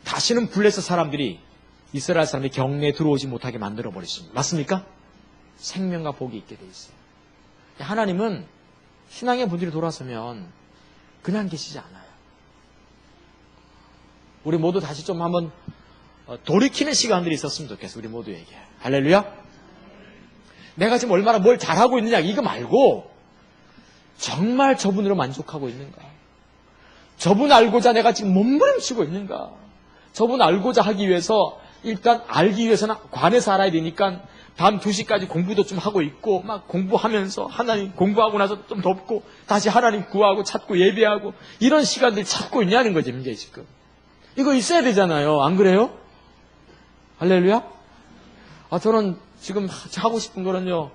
다시는 블레셋 사람들이 이스라엘 사람들이 경내에 들어오지 못하게 만들어 버리십니다. 맞습니까? 생명과 복이 있게 돼 있어요. 하나님은 신앙의 본질에 돌아서면 그냥 계시지 않아요. 우리 모두 다시 좀 한번 돌이키는 시간들이 있었으면 좋겠어요. 우리 모두에게. 할렐루야. 내가 지금 얼마나 뭘 잘하고 있느냐 이거 말고 정말 저분으로 만족하고 있는가. 저분 알고자 내가 지금 몸부림치고 있는가. 저분 알고자 하기 위해서 일단 알기 위해서는 관에서 알아야 되니까 밤 2시까지 공부도 좀 하고 있고 막 공부하면서 하나님 공부하고 나서 좀 덮고 다시 하나님 구하고 찾고 예배하고 이런 시간들 찾고 있냐는 거죠. 문제 지금. 이거 있어야 되잖아요. 안 그래요? 할렐루야? 저는 지금 하고 싶은 거는요,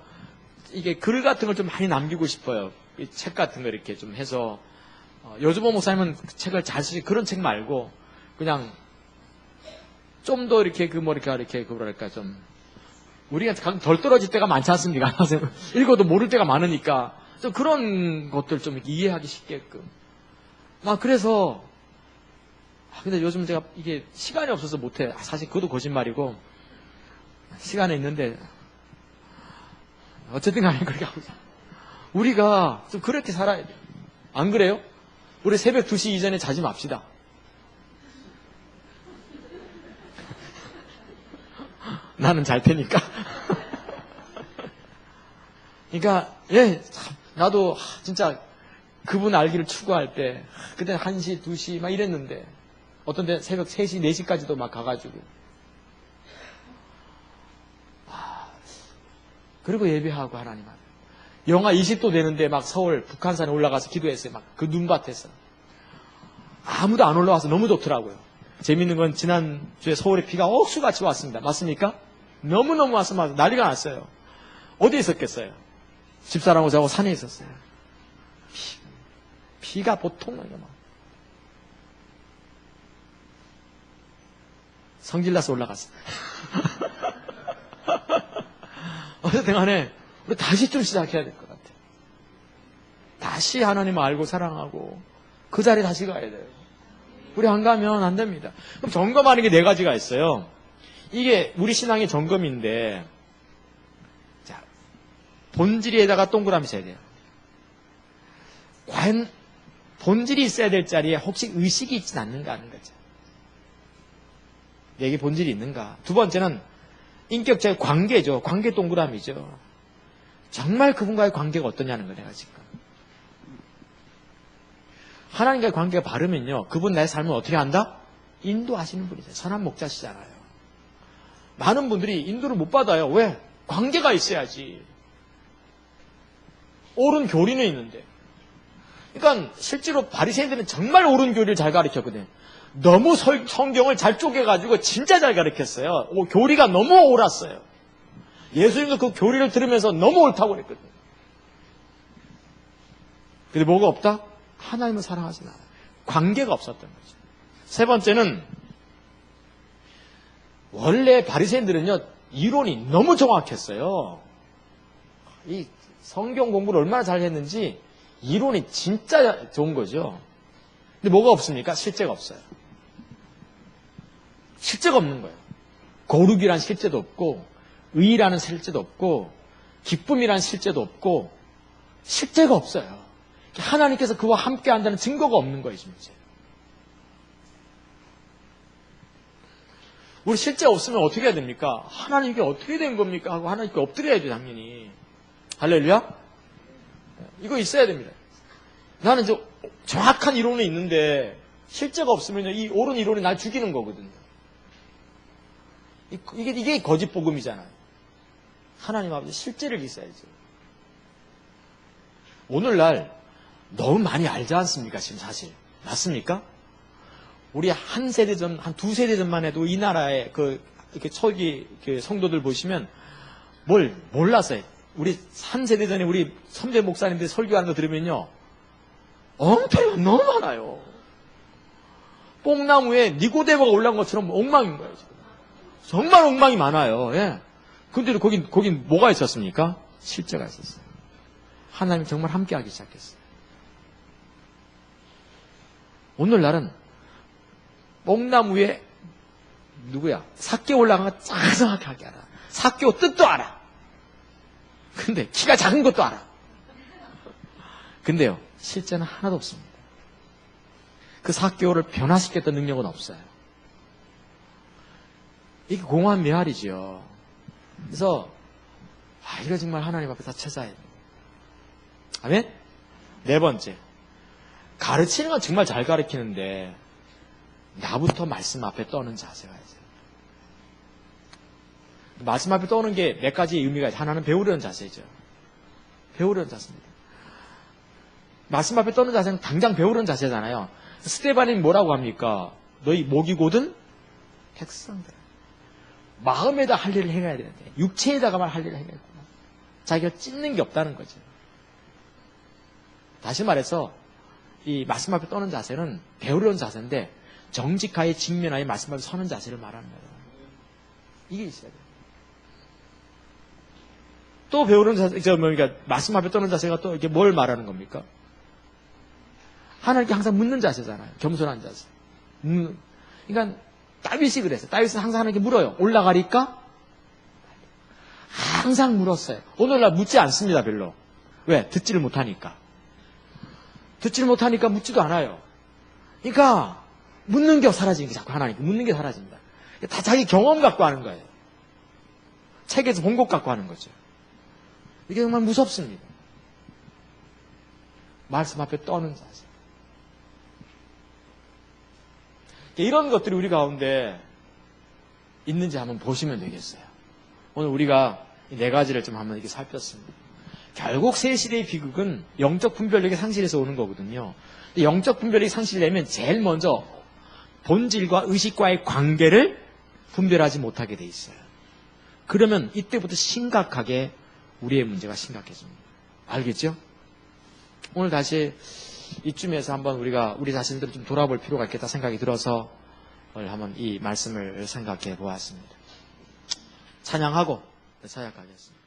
이게 글 같은 걸 좀 많이 남기고 싶어요. 책 같은 거 이렇게 좀 해서, 여주보 목사님은 책을 잘 쓰시, 그런 책 말고, 그냥, 좀 더 이렇게, 뭐랄까, 좀, 우리가 덜 떨어질 때가 많지 않습니까? 읽어도 모를 때가 많으니까, 좀 그런 것들 좀 이렇게 이해하기 쉽게끔. 그래서, 근데 요즘 제가 이게 시간이 없어서 못해. 사실 그것도 거짓말이고, 시간이 있는데, 어쨌든 간에 그렇게 하고 있어요. 우리가 좀 그렇게 살아야 돼요. 안 그래요? 우리 새벽 2시 이전에 자지 맙시다. 나는 잘 테니까. 그러니까, 나도 진짜 그분 알기를 추구할 때, 그때 1시, 2시 막 이랬는데, 어떤 데 새벽 3시, 4시까지도 막 가가지고. 그리고 예배하고 하나님 앞에. 영하 20도 되는데 막 서울 북한산에 올라가서 기도했어요. 막 그 눈밭에서. 아무도 안 올라와서 너무 좋더라고요. 재밌는 건 지난주에 서울에 비가 억수같이 왔습니다. 맞습니까? 너무너무 와서 막 난리가 났어요. 어디에 있었겠어요? 집사람하고 저하고 산에 있었어요. 비가 보통 나요. 성질나서 올라갔어요. 어쨌든 간에 우리 다시 좀 시작해야 될 것 같아요. 다시 하나님을 알고 사랑하고 그 자리에 다시 가야 돼요. 우리 안 가면 안 됩니다. 그럼 점검하는 게 4가지가 있어요. 이게 우리 신앙의 점검인데, 자, 본질에다가 동그라미 쳐야 돼요. 과연 본질이 있어야 될 자리에 혹시 의식이 있진 않는가 하는 거죠. 내게 본질이 있는가? 두 번째는 인격자의 관계죠. 관계 동그라미죠. 정말 그분과의 관계가 어떠냐는 거 내가 지금. 하나님과의 관계가 바르면요. 그분 나의 삶을 어떻게 한다? 인도하시는 분이죠. 선한 목자시잖아요. 많은 분들이 인도를 못 받아요. 왜? 관계가 있어야지. 옳은 교리는 있는데. 그러니까 실제로 바리새인들은 정말 옳은 교리를 잘 가르쳤거든요. 너무 성경을 잘 쪼개가지고 진짜 잘 가르쳤어요. 교리가 너무 옳았어요. 예수님도 그 교리를 들으면서 너무 옳다고 그랬거든요. 근데 뭐가 없다? 하나님을 사랑하지 않아요. 관계가 없었던 거죠. 세 번째는 원래 바리새인들은요 이론이 너무 정확했어요. 이 성경 공부를 얼마나 잘했는지 이론이 진짜 좋은 거죠. 근데 뭐가 없습니까? 실제가 없어요. 실제가 없는 거예요. 거룩이란 실제도 없고 의라는 실제도 없고 기쁨이란 실제도 없고 실제가 없어요. 하나님께서 그와 함께 한다는 증거가 없는 거예요. 진짜. 우리 실제 없으면 어떻게 해야 됩니까? 하나님께 어떻게 된 겁니까? 하고 하나님께 엎드려야죠. 당연히. 할렐루야? 이거 있어야 됩니다. 나는 정확한 이론은 있는데 실제가 없으면 이 옳은 이론이 날 죽이는 거거든요. 이게 거짓 복음이잖아요. 하나님 아버지 실제를 있어야죠. 오늘날 너무 많이 알지 않습니까? 지금 사실. 맞습니까? 우리 한 세대 전, 한 두 세대 전만 해도 이 나라의 이렇게 초기 성도들 보시면 뭘 몰랐어요. 우리 한 세대 전에 우리 선배 목사님들 설교하는 거 들으면요. 엉터리가 너무 많아요. 뽕나무에 니고데모가 올라온 것처럼 엉망인 거예요. 지금. 정말 엉망이 많아요. 예. 근데 거긴 뭐가 있었습니까? 실제가 있었어요. 하나님 정말 함께하기 시작했어요. 오늘날은 뽕나무에 누구야? 삭개 올라간 거 정확하게 알아. 삭개오 뜻도 알아. 근데 키가 작은 것도 알아. 근데요, 실제는 하나도 없습니다. 그 삭개오를 변화시켰던 능력은 없어요. 이게 공허한 메아리지요. 그래서 이거 정말 하나님 앞에 다 찾아야 돼요. 아멘? 네 번째, 가르치는 건 정말 잘 가르치는데 나부터 말씀 앞에 떠는 자세가 있어요. 말씀 앞에 떠는 게 몇 가지 의미가 있어요. 하나는 배우려는 자세죠. 배우려는 자세입니다. 말씀 앞에 떠는 자세는 당장 배우려는 자세잖아요. 스데반이 뭐라고 합니까? 너희 목이 곧은 백성들. 마음에다 할 일을 행해야 되는데 육체에다가만 할 일을 행했구나. 자기가 찢는 게 없다는 거죠. 다시 말해서 이 말씀 앞에 떠는 자세는 배우려는 자세인데 정직하게 직면하여 말씀 앞에 서는 자세를 말하는 거예요. 이게 있어야 돼요. 또 배우는 자세, 그러니까 말씀 앞에 떠는 자세가 또 이게 뭘 말하는 겁니까? 하나님께 항상 묻는 자세잖아요. 겸손한 자세. 그러니까 다윗이 그랬어요. 다윗은 항상 하나님께 물어요. 올라가리까? 항상 물었어요. 오늘날 묻지 않습니다. 별로. 왜? 듣지를 못하니까. 듣지를 못하니까 묻지도 않아요. 그러니까 묻는 게 사라지는 게 자꾸 하나님께 묻는 게 사라집니다. 다 자기 경험 갖고 하는 거예요. 책에서 본 것 갖고 하는 거죠. 이게 정말 무섭습니다. 말씀 앞에 떠는 자세. 이런 것들이 우리 가운데 있는지 한번 보시면 되겠어요. 오늘 우리가 이 네 가지를 좀 한번 이렇게 살폈습니다. 결국 새 시대의 비극은 영적 분별력의 상실에서 오는 거거든요. 영적 분별력이 상실되면 제일 먼저 본질과 의식과의 관계를 분별하지 못하게 돼 있어요. 그러면 이때부터 심각하게 우리의 문제가 심각해집니다. 알겠죠? 오늘 다시 이쯤에서 한번 우리가 우리 자신들을 좀 돌아볼 필요가 있겠다 생각이 들어서 오늘 한번 이 말씀을 생각해 보았습니다. 찬양하고 사역하겠습니다.